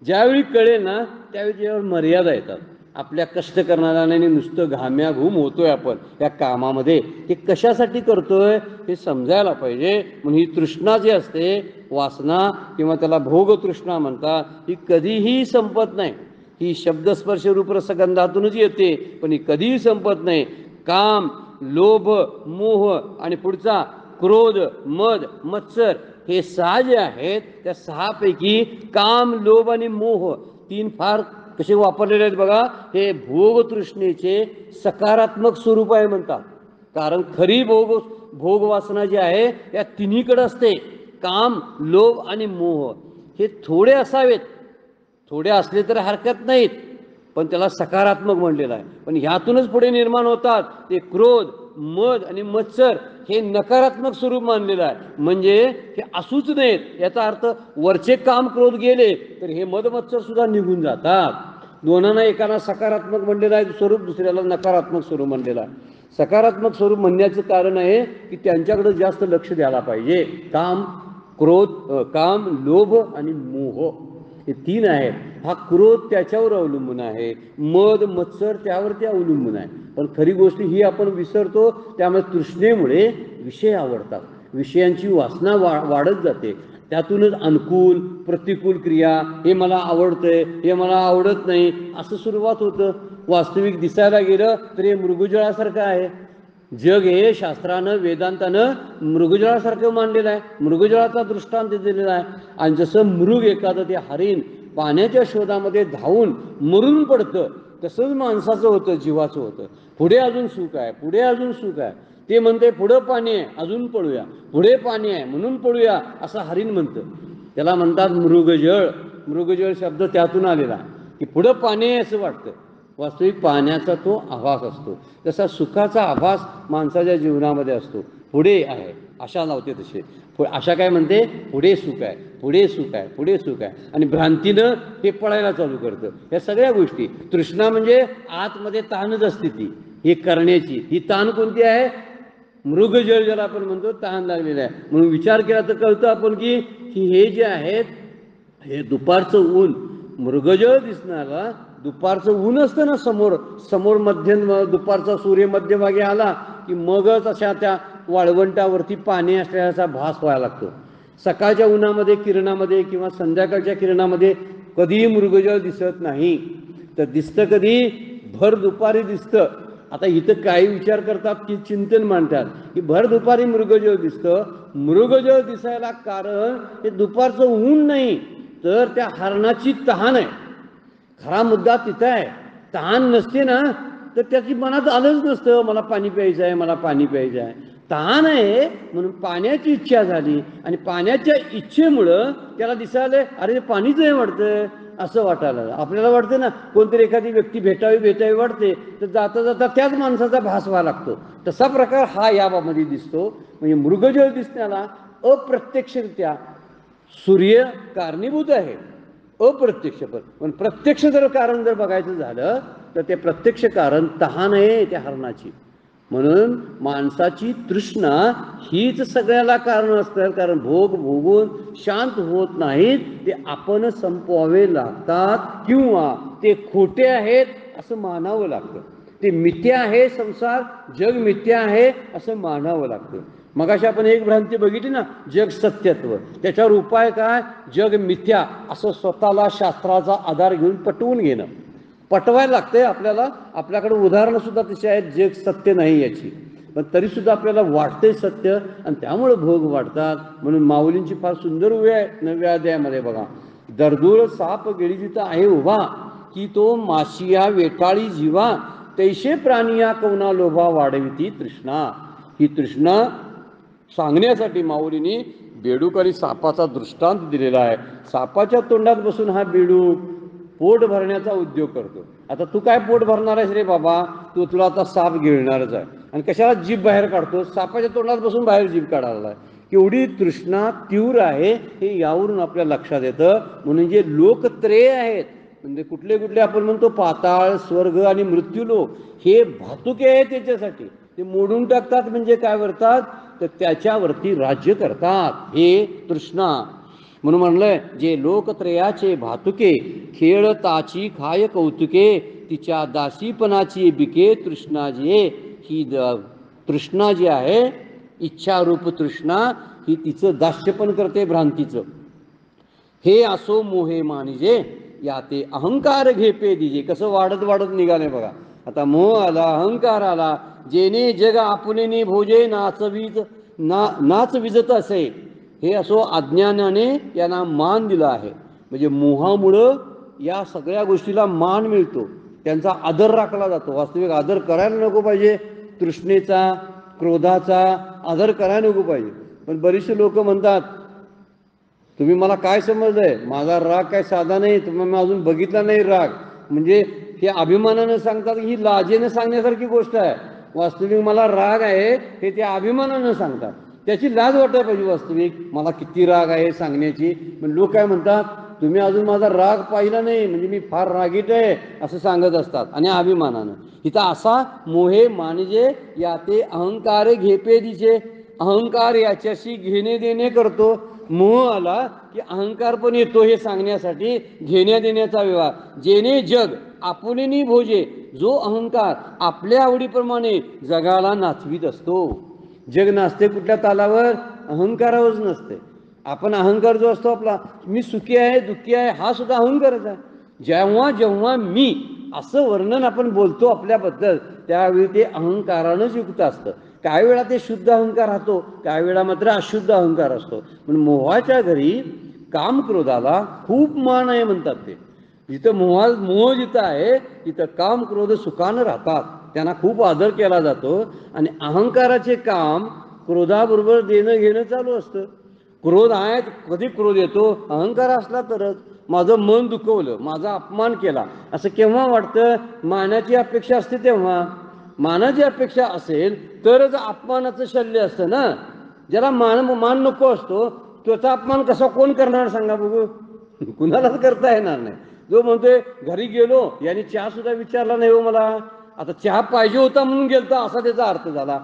ज्यावेळी कळेल ना त्यावेळी त्याच्यावर मर्यादा येतात. आपल्या कष्ट करणाऱ्याने नुसतं घाम्याघूम होतोय आपण या कामामध्ये, हे कशासाठी करतोय हे समजायला पाहिजे. म्हणून ही तृष्णा जी असते, वासना किंवा त्याला भोगतृष्णा म्हणतात, ही कधीही संपत नाही. ही शब्दस्पर्श रूपरसगंधातूनच येते, पण ही कधीही संपत नाही. काम, लोभ, मोह आणि पुढचा क्रोध, मद, मत्सर, हे 6 जे आहेत, त्या 6पैकी काम, लोभ आणि मोह 3 फार कसे वापरलेले आहेत बघा. हे भोगतृष्णेचे सकारात्मक स्वरूप आहे म्हणतात. कारण खरी भोगवासना जी आहे या तिन्हीकडे असते. काम, लोभ आणि मोह हे थोडे असावेत, थोडे असले तर हरकत नाहीत, पण त्याला सकारात्मक म्हणलेलं आहे. पण ह्यातूनच पुढे निर्माण होतात ते क्रोध, मद आणि मत्सर, हे नकारात्मक स्वरूप मानलेलं आहे. म्हणजे हे असूच नाहीत. याचा अर्थ वरचे काम क्रोध गेले तर हे मद मत्सर सुद्धा निघून जातात. दोनांना एकाला सकारात्मक म्हणलेलं आहे स्वरूप, दुसऱ्याला नकारात्मक स्वरूप म्हणलेलं आहे. सकारात्मक स्वरूप म्हणण्याचं कारण आहे की त्यांच्याकडे जास्त लक्ष द्यायला पाहिजे. काम, काम, लोभ आणि मोह हे 3 आहेत. हा क्रोध त्याच्यावर अवलंबून आहे, मद मत्सर त्यावरती अवलंबून आहे. पण खरी गोष्ट ही आपण विसरतो. त्यामुळे तृष्णेमुळे विषय आवडतात, विषयांची वासना वाढत जाते. त्यातूनच अनुकूल प्रतिकूल क्रिया, हे मला आवडतंय, हे मला आवडत नाही, असं सुरुवात होतं. वास्तविक दिसायला गेलं तर हे मृगजळासारखं आहे. जग हे शास्त्रानं वेदांतानं मृगजळासारखं मानलेलं आहे. मृगजळाचा दृष्टांत दिलेला आहे. आणि जसं मृग एखादं ते हरिण पाण्याच्या शोधामध्ये धावून मरून पडतं, तसंच माणसाचं होतं, जीवाचं होतं. पुढे अजून सुख आहे, पुढे अजून सुख आहे. ते म्हणते पुढं पाणी आहे अजून पळूया, पुढे पाणी आहे म्हणून पळूया, असं हरिण म्हणतं. त्याला म्हणतात मृगजळ. मृगजळ शब्द त्यातून आलेला की पुढं पाणी आहे असं वाटतं. वास्तविक पाण्याचा तो आभास असतो. तसा सुखाचा आभास माणसाच्या जीवनामध्ये असतो. पुढे आहे आशा लावते तसे. आशा काय म्हणते, पुढे सुख आहे, पुढे सुख आहे, पुढे सुख आहे. आणि भ्रांतीनं हे पळायला चालू करतं. या सगळ्या गोष्टी, तृष्णा म्हणजे आतमध्ये ताणच असते ती, हे करण्याची. ही ताण कोणती आहे? मृगजळ, ज्याला आपण म्हणतो ताण लागलेला आहे. म्हणून विचार केला तर कळतं आपण की हे जे आहेत, हे दुपारचं ऊन, मृगजळ दिसणारा दुपारचं ऊन असतं ना समोर, समोर दुपारचा सूर्य मध्यभागी आला की मगच अशा त्या वाळवंटावरती पाणी असल्याचा भास व्हायला लागतो. सकाळच्या उन्हामध्ये किरणामध्ये किंवा संध्याकाळच्या किरणामध्ये कधीही मृगजळ दिसत नाही. तर दिसतं कधी? भर दुपारी दिसतं. आता इथं काही विचार करतात की चिंतन मांडतात की भर दुपारी मृगजळ दिसतं. मृगजळ दिसायला कारण हे दुपारचं ऊन नाही, तर त्या हरणाची तहान आहे. खरा मुद्दा तिथं आहे. तहान नसते ना तर त्याची मनात आलंच नसतं, मला पाणी प्यायचं आहे, मला पाणी प्यायचं आहे. तहान आहे म्हणून पाण्याची इच्छा झाली, आणि पाण्याच्या इच्छेमुळं त्याला दिसायला अरे पाणीच आहे वाटतं, असं वाटायला. आपल्याला वाटतं ना, कोणतरी एखादी व्यक्ती भेटावी वाटते, तर जाता जाता त्याच माणसाचा भास व्हायला लागतो. तसा प्रकार हा याबाबतीत दिसतो. म्हणजे मृगजळ दिसण्याला अप्रत्यक्षरित्या सूर्य कारणीभूत आहे, अप्रत्यक्ष. पण प्रत्यक्ष जर कारण जर बघायचं झालं तर ते प्रत्यक्ष कारण तहान आहे त्या हरणाची. म्हणून माणसाची तृष्णा हीच सगळ्याला कारण असतं. कारण भोगून शांत होत नाहीत, ते आपण संपवावे लागतात, किंवा ते खोटे आहेत असं मानावं लागतं. ते मिथ्या आहे, संसार जग मिथ्या आहे असं मानावं लागतं. मगाशी आपण एक भ्रांती बघितली ना, जग सत्यत्व. त्याच्यावर उपाय काय? जग मिथ्या असं स्वतःला शास्त्राचा आधार घेऊन पटवून घेणं. पटवायला लागतंय आपल्याला. आपल्याकडे उदाहरणं सुद्धा तशी आहेत, जग सत्य नाही याची, पण तरीसुद्धा आपल्याला वाटतंय सत्य, आणि त्यामुळे भोग वाढतात. म्हणून माऊलींची फार सुंदर उभे आहे 9व्या अध्यायामध्ये बघा. दर्दुळ साप गेळी जिथं आहे उभा, की तो माशिया वेटाळी जीवा, तैसे प्राणिया कवना लोभा वाढविती तृष्णा. ही तृष्णा सांगण्यासाठी माऊलींनी बेडूक आणि सापाचा दृष्टांत दिलेला आहे. सापाच्या तोंडात बसून हा बेडूक पोट भरण्याचा उद्योग करतो. आता तू काय पोट भरणार आहेस रे बाबा, तुला आता साप गिळणारच आहे, आणि कशाला जीभ बाहेर काढतो? सापाच्या तोंडात बसून बाहेर जीभ काढायला आहे. केवढी तृष्णा तीव्र आहे हे यावरून आपल्या लक्षात येतं. म्हणून जे लोकत्रेय आहेत, म्हणजे कुठले आपण म्हणतो पाताळ, स्वर्ग आणि मृत्यूलोक, हे भातुके आहेत त्याच्यासाठी. ते मोडून टाकतात. म्हणजे काय करतात तर त्याच्यावरती राज्य करतात. हे तृष्णा. म्हणून म्हणलंय, जे लोकत्रयाचे भातुके, खेळ ताची खाय कौतुके, तिच्या दासीपणाची बिके तृष्णा जे. ही तृष्णा जी आहे, इच्छारूप तृष्णा, ही तिचं दास्यपण करते भ्रांतीचं. हे असो मोहे मानिजे, या ते अहंकार घेपे दिजे. कसं वाढत वाढत निघाले बघा. आता मोह आला, अहंकार आला. जेने जग आपुलेने भोजे नाच विजत असे. हे असो अज्ञानाने यांना मान दिला आहे. म्हणजे मोहामुळं या सगळ्या गोष्टीला मान मिळतो, त्यांचा आदर राखला जातो. वास्तविक आदर करायला नको पाहिजे, तृष्णेचा, क्रोधाचा आदर करायला नको पाहिजे. पण बरीचशी लोक म्हणतात, तुम्ही मला काय समजलंय, माझा राग काय साधा नाही, तुम्ही मी अजून बघितला नाही राग. म्हणजे हे अभिमानानं सांगतात, ही लाजेनं सांगण्यासारखी गोष्ट आहे. वास्तविक मला राग आहे हे त्या अभिमानानं सांगतात. त्याची लाज वाटायला पाहिजे वास्तविक मला किती राग आहे सांगण्याची. पण लोक काय म्हणतात, तुम्ही अजून माझा राग पाहिला नाही म्हणजे मी फार रागीट आहे असं सांगत असतात. आणि अभिमानानं इथं असा मोहे मानजे, या ते अहंकार घेपे दिसे. अहंकार याच्याशी घेणे देणे करतो. मोह आला की अहंकार पण येतो हे सांगण्यासाठी घेण्या देण्याचा व्यवहार. जेणे जग आपुलेनी भोजे, जो अहंकार आपल्या आवडीप्रमाणे जगाला नाचवीत असतो. जग नाचते कुठल्या तालावर, अहंकारावरच नसते. आपण अहंकार जो असतो आपला, मी सुखी आहे दुःखी आहे, हा सुद्धा अहंकारच आहे. जेव्हा जेव्हा मी असं वर्णन आपण बोलतो आपल्याबद्दल, त्यावेळी ते अहंकारानंच युक्त असतं. काही वेळा ते शुद्ध अहंकार राहतो, काही वेळा मात्र अशुद्ध अहंकार असतो. पण मोहाच्या घरी काम क्रोधाला खूप मान आहे म्हणतात ते. जिथं मोह जिथं आहे तिथं काम क्रोध सुखानं राहतात, त्यांना खूप आदर केला जातो. आणि अहंकाराचे काम क्रोधाबरोबर देणं घेणं चालू असतं. क्रोध आहे, कधी क्रोध येतो, अहंकार असला तरच. माझं मन दुखवलं, माझा अपमान केला असं केव्हा वाटतं, मानाची अपेक्षा असते तेव्हा. मानाची अपेक्षा असेल तरच अपमानाचं शल्य असतं ना. ज्याला मान नको असतो त्याचा अपमान कसा कोण करणार सांगा बघू, कुणालाच करता येणार नाही. जो म्हणतोय घरी गेलो याने चहा सुद्धा विचारला नाही हो मला, आता चहा पाहिजे होता म्हणून गेलता असा त्याचा अर्थ झाला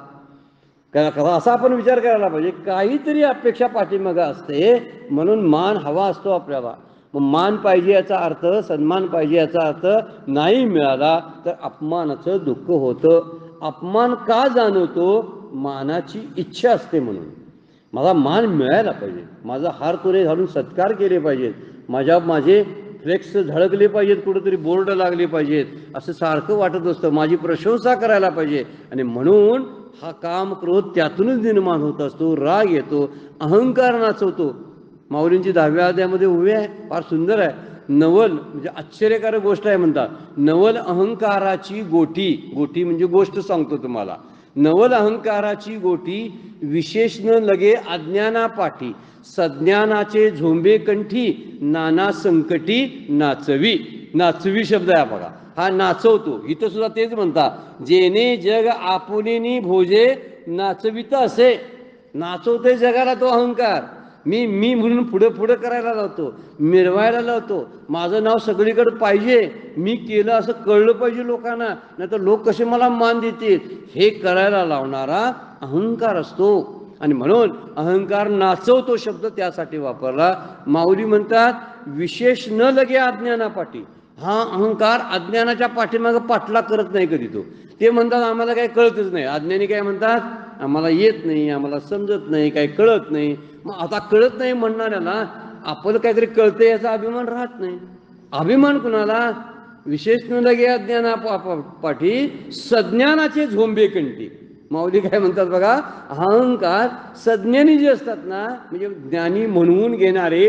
का, असा आपण विचार करायला पाहिजे. काहीतरी अपेक्षा पाठीमागं असते, म्हणून मान हवा असतो आपल्याला. मग मान पाहिजे याचा अर्थ, सन्मान पाहिजे याचा अर्थ नाही मिळाला तर अपमानाचं दुःख होतं. अपमान का जाणवतो, मानाची इच्छा असते म्हणून. मला मान मिळायला पाहिजे, माझा हार तुरे घालून सत्कार केले पाहिजेत, माझे फ्लेक्स झळकले पाहिजेत, कुठेतरी बोर्ड लागले पाहिजेत, असं सारखं वाटत असतं. माझी प्रशंसा करायला पाहिजे. आणि म्हणून हा काम क्रोध त्यातूनच निर्माण होत असतो. राग येतो, अहंकार नाचवतो. माऊलींची 10व्या अध्यायामध्ये उभी आहे, फार सुंदर आहे. नवल म्हणजे आश्चर्यकारक गोष्ट आहे म्हणतात. नवल अहंकाराची गोटी, गोटी म्हणजे गोष्ट सांगतो तुम्हाला. नवल अहंकाराची गोटी विशेष न लगे अज्ञानापाठी, सज्ञानाचे झोंबे कंठी, नाना संकटी नाचवी. नाचवी शब्द आहे बघा, हा नाचवतो. इथं सुद्धा तेच म्हणतात, जेने जग आपुलेनी भोजे नाचवित असे. नाचवते जगाला तो अहंकार. मी म्हणून पुढं करायला लावतो, मिरवायला लावतो, माझं नाव सगळीकडे पाहिजे, मी केलं असं कळलं पाहिजे लोकांना, नाही तर लोक कसे मला मान देतील, हे करायला लावणारा अहंकार असतो. आणि म्हणून अहंकार नाचवतो शब्द त्यासाठी वापरला. माऊली म्हणतात विशेष न लगे अज्ञानापाठी. हा अहंकार अज्ञानाच्या पाठीमागं पाठला करत नाही कधी तो. ते म्हणतात आम्हाला काही कळतच नाही. अज्ञानी काय म्हणतात, आम्हाला येत नाही, आम्हाला समजत नाही, काही कळत नाही. मग आता कळत नाही म्हणणाऱ्याला आपलं काहीतरी कळतं याचा अभिमान राहत नाही. अभिमान कुणाला, विशेष न लगे अज्ञानापाठी सज्ञानाचे झोंबे कंठी. माऊली काय म्हणतात बघा, अहंकार सज्ञानी जे असतात ना, म्हणजे ज्ञानी म्हणून घेणारे,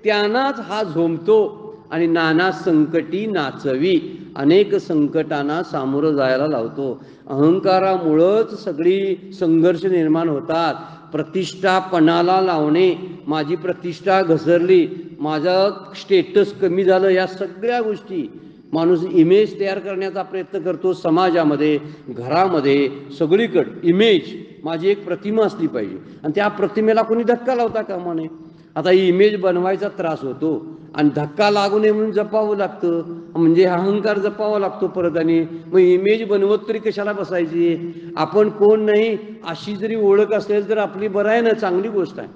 त्यांनाच हा झोंबतो. आणि नाना संकटी नाचवी, अनेक संकटांना सामोरं जायला लावतो. अहंकारामुळंच सगळी संघर्ष निर्माण होतात. प्रतिष्ठा पणाला लावणे, माझी प्रतिष्ठा घसरली, माझं स्टेटस कमी झालं, या सगळ्या गोष्टी माणूस इमेज तयार करण्याचा प्रयत्न करतो. समाजामध्ये, घरामध्ये, सगळीकडे इमेज, माझी एक प्रतिमा असली पाहिजे. आणि त्या प्रतिमेला कोणी धक्का लावता कामा नये. आता ही इमेज बनवायचा त्रास होतो आणि धक्का लागू नये म्हणून जपावं लागतं, म्हणजे अहंकार जपावा लागतो परत. आणि मग इमेज बनवत तरी कशाला बसायची. आपण कोण नाही अशी जरी ओळख असेल तर आपली बरं आहे ना, चांगली गोष्ट आहे.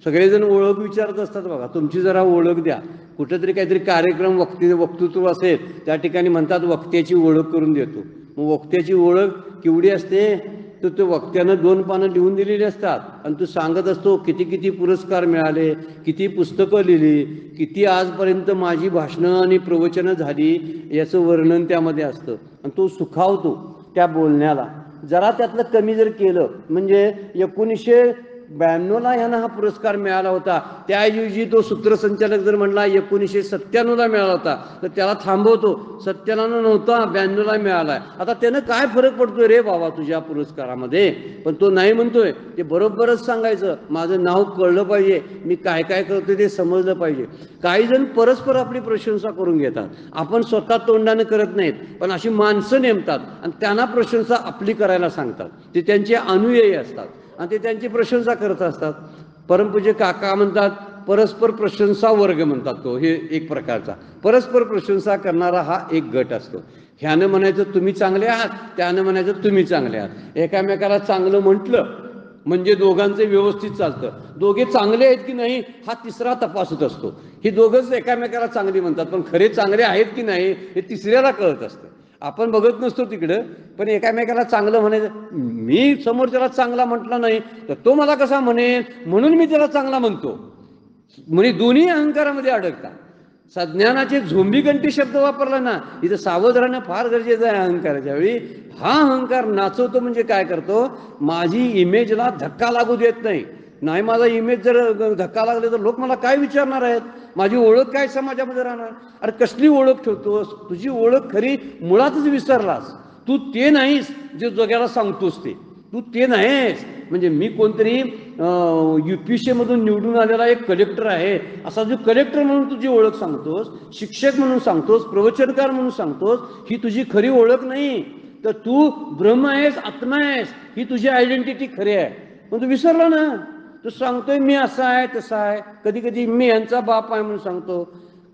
सगळेजण ओळख विचारत असतात बघा, तुमची जरा ओळख द्या. कुठेतरी काहीतरी कार्यक्रम वक्तृत्व असेल त्या ठिकाणी म्हणतात वक्त्याची ओळख करून देतो. मग वक्त्याची ओळख केवढी असते तर तो वक्त्यानं 2 पानं लिहून दिलेली असतात आणि तू सांगत असतो किती किती पुरस्कार मिळाले, किती पुस्तकं लिहिली, किती आजपर्यंत माझी भाषणं आणि प्रवचनं झाली याचं वर्णन त्यामध्ये असतं. आणि तो सुखावतो त्या बोलण्याला. जरा त्यातलं कमी जर केलं म्हणजे 1992ला ह्यांना हा पुरस्कार मिळाला होता, त्याऐवजी तो सूत्रसंचालक जर म्हणला 1997ला मिळाला होता तर त्याला थांबवतो. 97 नव्हता, 92ला मिळाला. आता त्यानं काय फरक पडतोय रे बाबा तुझ्या पुरस्कारामध्ये? पण तो नाही म्हणतोय, ते बरोबरच सांगायचं. माझं नाव कळलं पाहिजे, मी काय काय करतोय ते समजलं पाहिजे. काही जण परस्पर आपली प्रशंसा करून घेतात, आपण स्वतः तोंडाने करत नाहीत, पण अशी माणसं नेमतात आणि त्यांना प्रशंसा आपली करायला सांगतात. ते त्यांचे अनुयायी असतात आणि ते त्यांची प्रशंसा करत असतात. परमपूज्य काका म्हणतात परस्पर प्रशंसा वर्ग म्हणतात तो, हे एक प्रकारचा परस्पर प्रशंसा करणारा हा एक गट असतो. ह्यानं म्हणायचं तुम्ही चांगले आहात, त्यानं म्हणायचं तुम्ही चांगले आहात. एकामेकाला चांगलं म्हटलं म्हणजे दोघांचं व्यवस्थित चालतं. दोघे चांगले आहेत की नाही हा तिसरा तपासत असतो. ही दोघंच एकामेकाला चांगली म्हणतात, पण खरे चांगले आहेत की नाही हे तिसऱ्याला कळत असतं. आपण बघत नसतो तिकडं, पण एकामेकाला चांगलं म्हणायचं. मी समोर त्याला चांगला म्हटला नाही तर तो मला कसा म्हणेल, म्हणून मी त्याला चांगला म्हणतो. म्हणजे दोन्ही अहंकारामध्ये अडकतात. सज्ञानाचे झोंबीगंटी शब्द वापरला ना, इथं सावध राहणं फार गरजेचं आहे. अहंकाराच्या वेळी हा अहंकार नाचवतो म्हणजे काय करतो, माझी इमेजला धक्का लागू देत नाही. नाही माझा इमेज जर धक्का लागले तर लोक मला काय विचारणार आहेत, माझी ओळख काय समाजामध्ये राहणार. अरे कसली ओळख ठेवतोस? तुझी ओळख खरी मुळातच विसरलास. तू ते नाहीस जे जगाला सांगतोस ते, तू ते नाहीस. म्हणजे मी कोणतरी UPSC मधून निवडून आलेला एक कलेक्टर आहे असा जो कलेक्टर म्हणून तुझी ओळख सांगतोस, शिक्षक म्हणून सांगतोस, प्रवचनकार म्हणून सांगतोस, ही तुझी खरी ओळख नाही. तर तू ब्रह्म आहेस, आत्मा आहेस, ही तुझी आयडेंटिटी खरी आहे. पण तू विसरला ना. तू सांगतोय मी असा आहे तसा आहे, कधी कधी मी ह्यांचा बाप आहे म्हणून सांगतो,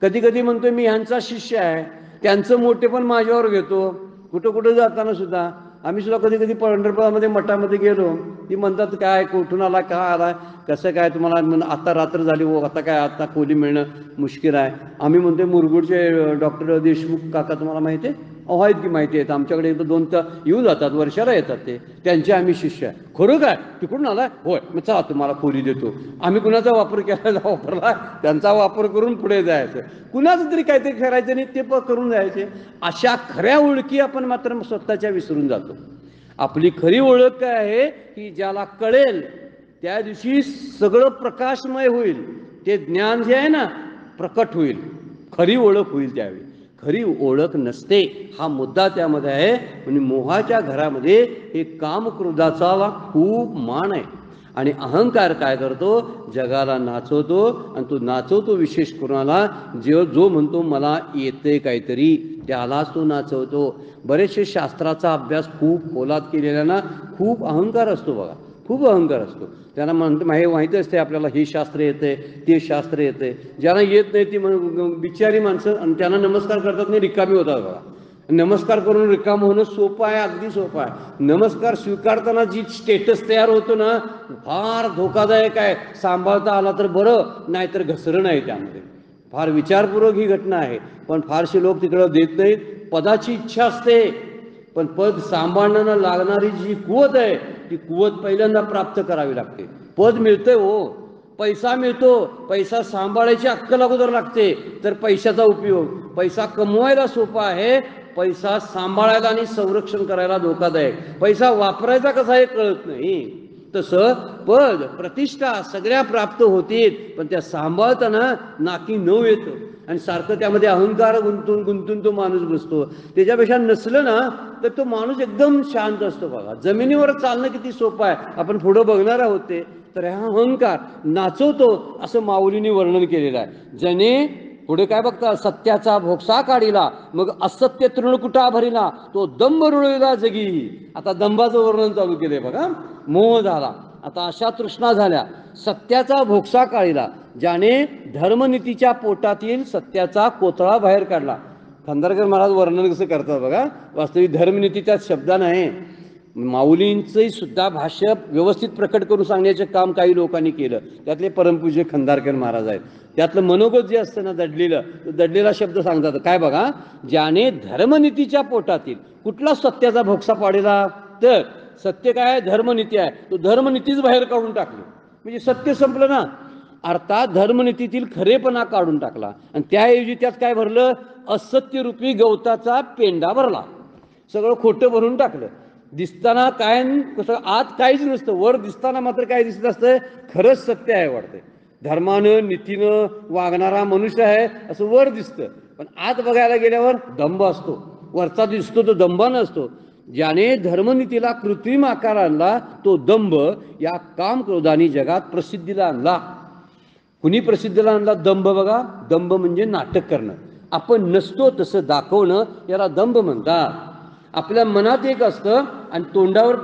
कधी कधी म्हणतोय मी ह्यांचा शिष्य आहे, त्यांचं मोठे पण माझ्यावर घेतो. कुठं कुठं जाताना सुद्धा आम्ही सुद्धा कधी कधी पंढरपुरामध्ये मठामध्ये गेलो, ती म्हणतात काय कुठून आला, काय आला, कसं काय तुम्हाला, आता रात्र झाली हो, आता काय आता खोली मिळणं मुश्किल आहे. आम्ही म्हणतोय मुरगुडचे डॉक्टर देशमुख काका तुम्हाला माहिती आहे? अहो आहेत की माहिती आहेत, आमच्याकडे 1-2 तर येऊ जातात, वर्षाला येतात ते, त्यांचे आम्ही शिष्य आहे. खरं काय तिकडून आला? होय, मग चला तुम्हाला खोली देतो. आम्ही कुणाचा वापर केला, वापरला त्यांचा वापर करून पुढे जायचं. कुणाचं तरी काहीतरी करायचं नाही ते करून जायचे. अशा खऱ्या ओळखी आपण मात्र स्वतःच्या विसरून जातो. आपली खरी ओळख काय आहे की ज्याला कळेल त्या दिवशी सगळं प्रकाशमय होईल, ते ज्ञान जे आहे ना प्रकट होईल, खरी ओळख होईल. त्यावेळी खरी ओळख नसते हा मुद्दा त्यामध्ये आहे. म्हणजे मोहाच्या घरामध्ये हे कामक्रोधाचा खूप मान आहे. आणि अहंकार काय करतो, जगाला नाचवतो. आणि तो नाचवतो विशेष कोणाला, जो म्हणतो मला येते काहीतरी त्यालाच तो नाचवतो. बरेचसे शास्त्राचा अभ्यास खूप खोलात केलेला ना, खूप अहंकार असतो बघा, खूप अहंकार असतो. त्यांना माहिती असते आपल्याला हे शास्त्र येते ते शास्त्र येते. ज्यांना येत नाही ती बिचारी माणसं आणि त्यांना नमस्कार करतात नाही, रिकामी होतात बघा. नमस्कार करून रिकाम होणं सोपं आहे, अगदी सोपं आहे. नमस्कार स्वीकारताना जी स्टेटस तयार होतो ना फार धोकादायक आहे. सांभाळता आला तर बरं, नाहीतर घसरण आहे त्यामध्ये. फार विचारपूर्वक ही घटना आहे. पण फारसे लोक तिकडं देत नाहीत. पदाची इच्छा असते, पण पद सांभाळण्याला लागणारी जी कुवत आहे ती कुवत पहिल्यांदा प्राप्त करावी लागते. पद मिळतंय हो, पैसा मिळतो, पैसा सांभाळायची अक्कल अगोदर लागते, तर पैशाचा उपयोग. पैसा कमवायला सोपा आहे, पैसा सांभाळायला आणि संरक्षण करायला धोकादायक. पैसा वापरायचा कसा हे कळत नाही. तसं पद प्रतिष्ठा सगळ्या प्राप्त होतील, पण त्या सांभाळताना नाकी नऊ येतं आणि सारखं त्यामध्ये अहंकार गुंतून तो माणूस बसतो. त्याच्यापेक्षा नसलं ना तर तो माणूस एकदम शांत असतो बघा. जमिनीवर चालणं किती सोपं आहे, आपण पुढं बघणार आहोत ते. तर हा अहंकार नाचवतो असं माऊलींनी वर्णन केलेलं आहे. ज्याने पुढे काय बघता, सत्याचा भोगसा काढिला मग असत्य तृणकुटा भरिला, तो दंभ रुळविला जगी. आता दंभाचं वर्णन चालू केलंय बघा. मोह झाला, आता अशा तृष्णा झाल्या. सत्याचा भोगसा काढिला, ज्याने धर्मनीतीच्या पोटातील सत्याचा कोतळा बाहेर काढला. खांदारकर महाराज वर्णन कसं करतात बघा. वास्तविक धर्मनीतीच्या शब्द नाही, माऊलींचंही सुद्धा भाष्य व्यवस्थित प्रकट करून सांगण्याचं काम काही लोकांनी केलं. त्यातले परमपूज्य खंदारकर महाराज आहेत. त्यातलं मनोगत जे असतं ना दडलेलं, दडलेला शब्द सांगतात काय बघा, ज्याने धर्मनीतीच्या पोटातील कुठला सत्याचा भोगसा पाडेला, तर सत्य काय आहे, धर्मनीती आहे, तो धर्मनीतीच बाहेर काढून टाकली, म्हणजे सत्य संपलं ना. अर्थात धर्मनीतीतील खरेपणा काढून टाकला आणि त्याऐवजी त्यात काय भरलं, असत्यरूपी गवताचा पेंडा भरला, सगळं खोटं भरून टाकलं. दिसताना काय कसं आत काहीच नसतं, वर दिसताना मात्र काय दिसत असतं, खरंच सत्य आहे वाटतं. धर्मानं नीतीनं वागणारा मनुष्य आहे असं वर दिसतं, पण आत बघायला गेल्यावर दंभ असतो. वरचा दिसतो तो दंभानं असतो. ज्याने धर्मनीतीला कृत्रिम आकार आणला तो दंभ या काम क्रोधानी जगात प्रसिद्धीला आणला. कुणी प्रसिद्धीला आणला दंभ? बघा, दंभ म्हणजे नाटक करणं, आपण नसतो तसं दाखवणं, याला दंभ म्हणतात. आपल्या मनात एक असतं आणि तोंडावर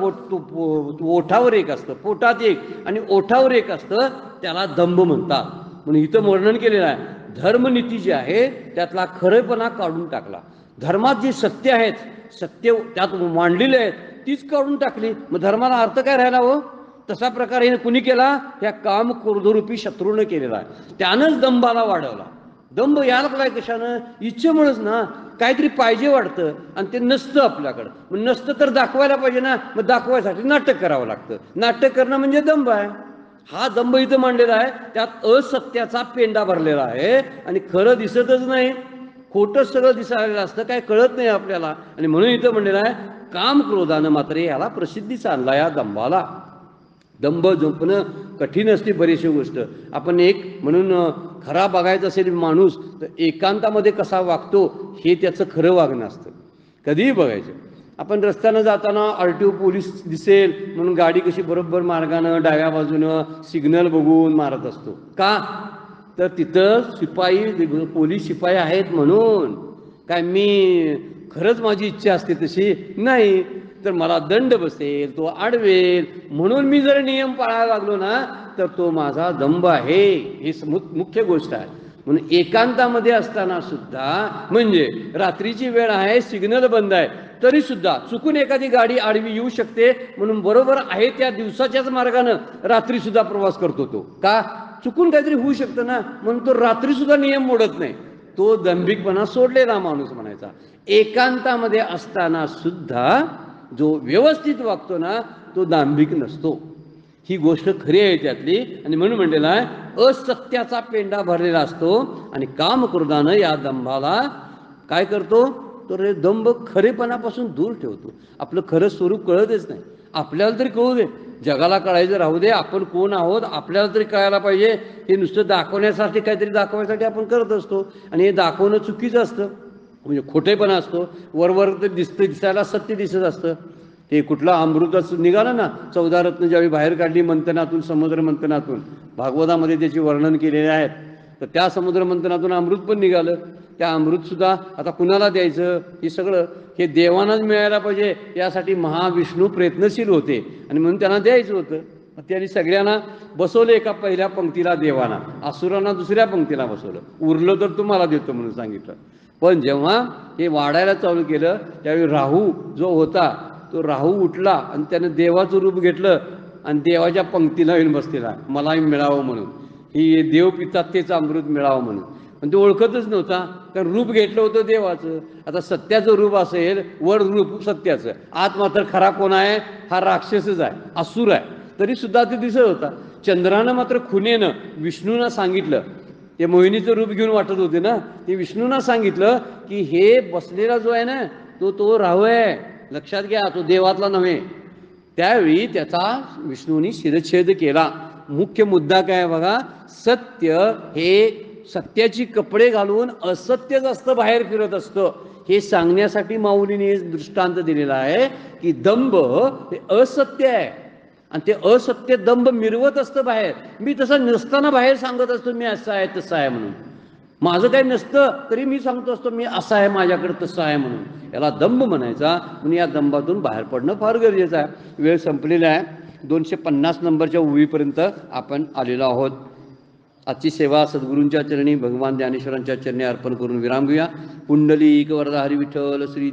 ओठावर एक असतं, पोटात एक आणि ओठावर एक असतं, त्याला दंभ म्हणतात. म्हणून इथं वर्णन केलेलं आहे, धर्मनीती जी आहे त्यातला खरेपणा काढून टाकला. धर्मात जी सत्य आहेत, सत्य त्यात मांडलेले आहेत, तीच काढून टाकली. मग धर्माला अर्थ काय राहिला हो? तसा प्रकार हे कुणी केला? त्या काम क्रोधरूपी शत्रूनं केलेला आहे. त्यानंच दंभाला वाढवला. दंभ यायला काय कशानं? इच्छेमुळेच ना. काहीतरी पाहिजे वाटतं आणि ते नसतं आपल्याकडं, मग नसतं तर दाखवायला पाहिजे ना, मग दाखवायसाठी नाटक करावं लागतं. नाटक करणं म्हणजे दंभ आहे. हा दंभ इथं मांडलेला आहे. त्यात असत्याचा पेंडा भरलेला आहे आणि खरं दिसतच नाही, खोटं सगळं दिसायला असतं, काय कळत नाही आपल्याला. आणि म्हणून इथं म्हणलेलं आहे, काम क्रोधानं मात्र याला प्रसिद्धीचा आणला, या दंभाला. दंभ झोपणं कठीण असते बरीचशी गोष्ट. आपण एक म्हणून खरा बघायचं असेल माणूस तर एकांतामध्ये कसा वागतो हे त्याचं खरं वागणं असतं. कधीही बघायचं. आपण रस्त्यानं जाताना RTO पोलीस दिसेल म्हणून गाडी कशी बरोबर मार्गानं डाव्या बाजूनं सिग्नल बघून मारत असतो. का? तर तिथं शिपाई, पोलीस शिपाई आहेत म्हणून. काय मी खरंच माझी इच्छा असते तशी नाही, तर मला दंड बसेल, तो अडवेल, म्हणून मी जर नियम पाळायला लागलो ना तर तो माझा दंभ आहे. ही मुख्य गोष्ट आहे. म्हणून एकांतामध्ये असताना सुद्धा, म्हणजे रात्रीची वेळ आहे, सिग्नल बंद आहे, तरी सुद्धा चुकून एखादी गाडी आडवी येऊ शकते म्हणून बरोबर आहे त्या दिवसाच्याच मार्गानं रात्री सुद्धा प्रवास करतो तो. का? चुकून काहीतरी होऊ शकतं ना, म्हणून तो रात्री सुद्धा नियम मोडत नाही. तो दंभिकपणा सोडलेला माणूस म्हणायचा. एकांतामध्ये असताना सुद्धा जो व्यवस्थित वागतो ना तो दांभिक नसतो. ही गोष्ट खरी आहे त्यातली. आणि म्हणून म्हणलेला आहे, असत्याचा पेंडा भरलेला असतो आणि काम क्रोधानं या दंभाला काय करतो, तर दंभ खरेपणापासून दूर ठेवतो. आपलं खरं स्वरूप कळतच नाही. आपल्याला तरी कळू दे, जगाला कळायचं राहू दे, आपण कोण आहोत आपल्याला तरी कळायला पाहिजे. हे नुसतं दाखवण्यासाठी, काहीतरी दाखवण्यासाठी आपण करत असतो आणि हे दाखवणं चुकीचं असतं, म्हणजे खोटेपणा असतो. वरवर तर दिसायला सत्य दिसत असतं. ते कुठला अमृतच निघालं ना, 14 रत्न ज्यावेळी बाहेर काढली मंथनातून, समुद्र मंथनातून, भागवतामध्ये त्याचे वर्णन केलेले आहेत. तर त्या समुद्र मंथनातून अमृत पण निघालं. त्या अमृतसुद्धा आता कुणाला द्यायचं, हे सगळं हे देवांनाच मिळायला पाहिजे, यासाठी महाविष्णू प्रयत्नशील होते आणि म्हणून त्यांना द्यायचं होतं. त्यांनी सगळ्यांना बसवलं एका पहिल्या पंक्तीला देवाना, असुरांना दुसऱ्या पंक्तीला बसवलं. उरलं तर तुम्हाला देतो म्हणून सांगितलं. पण जेव्हा हे वाढायला चालू केलं त्यावेळी राहू जो होता तो राहू उठला आणि त्यानं देवाचं रूप घेतलं आणि देवाच्या पंक्तीला येऊन बसलेला, मलाही मिळावं म्हणून, ही देव पितात तेच अमृत मिळावं म्हणून. पण तो ओळखतच नव्हता, कारण रूप घेतलं होतं देवाचं. आता सत्याचं रूप असेल, वर रूप सत्याचं, आत मात्र खरा कोण आहे, हा राक्षसच आहे, असुर आहे, तरी सुद्धा ते दिसत होता. चंद्रानं मात्र खुनेनं विष्णूंना सांगितलं, ते मोहिनीचं रूप घेऊन वाटत होते ना, ते विष्णूंना सांगितलं की हे बसलेला जो आहे ना तो राहू आहे, लक्षात घ्या, तो देवातला नव्हे. त्यावेळी त्याचा विष्णूंनी शिरच्छेद केला. मुख्य मुद्दा काय बघा, सत्य हे सत्याची कपडे घालून असत्यच असतं, बाहेर फिरत असतं, हे सांगण्यासाठी माऊलीने दृष्टांत दिलेला आहे की दंभ हे असत्य आहे आणि ते असत्य दंभ मिरवत असतं बाहेर. मी तसं नसताना बाहेर सांगत असतो मी असं आहे तसं आहे म्हणून. माझं काही नसतं तरी मी सांगतो असतो मी असं आहे, माझ्याकडे तसं आहे म्हणून. याला दंभ म्हणायचा. म्हणून या दंभातून बाहेर पडणं फार गरजेचं आहे. वेळ संपलेला आहे. 250 नंबरच्या ओळीपर्यंत आपण आलेलो आहोत. आजची सेवा सद्गुरूंच्या चरणी, भगवान ज्ञानेश्वरांच्या चरणी अर्पण करून विराम घेऊया. पुंडलिक वरदा हरी विठ्ठल श्री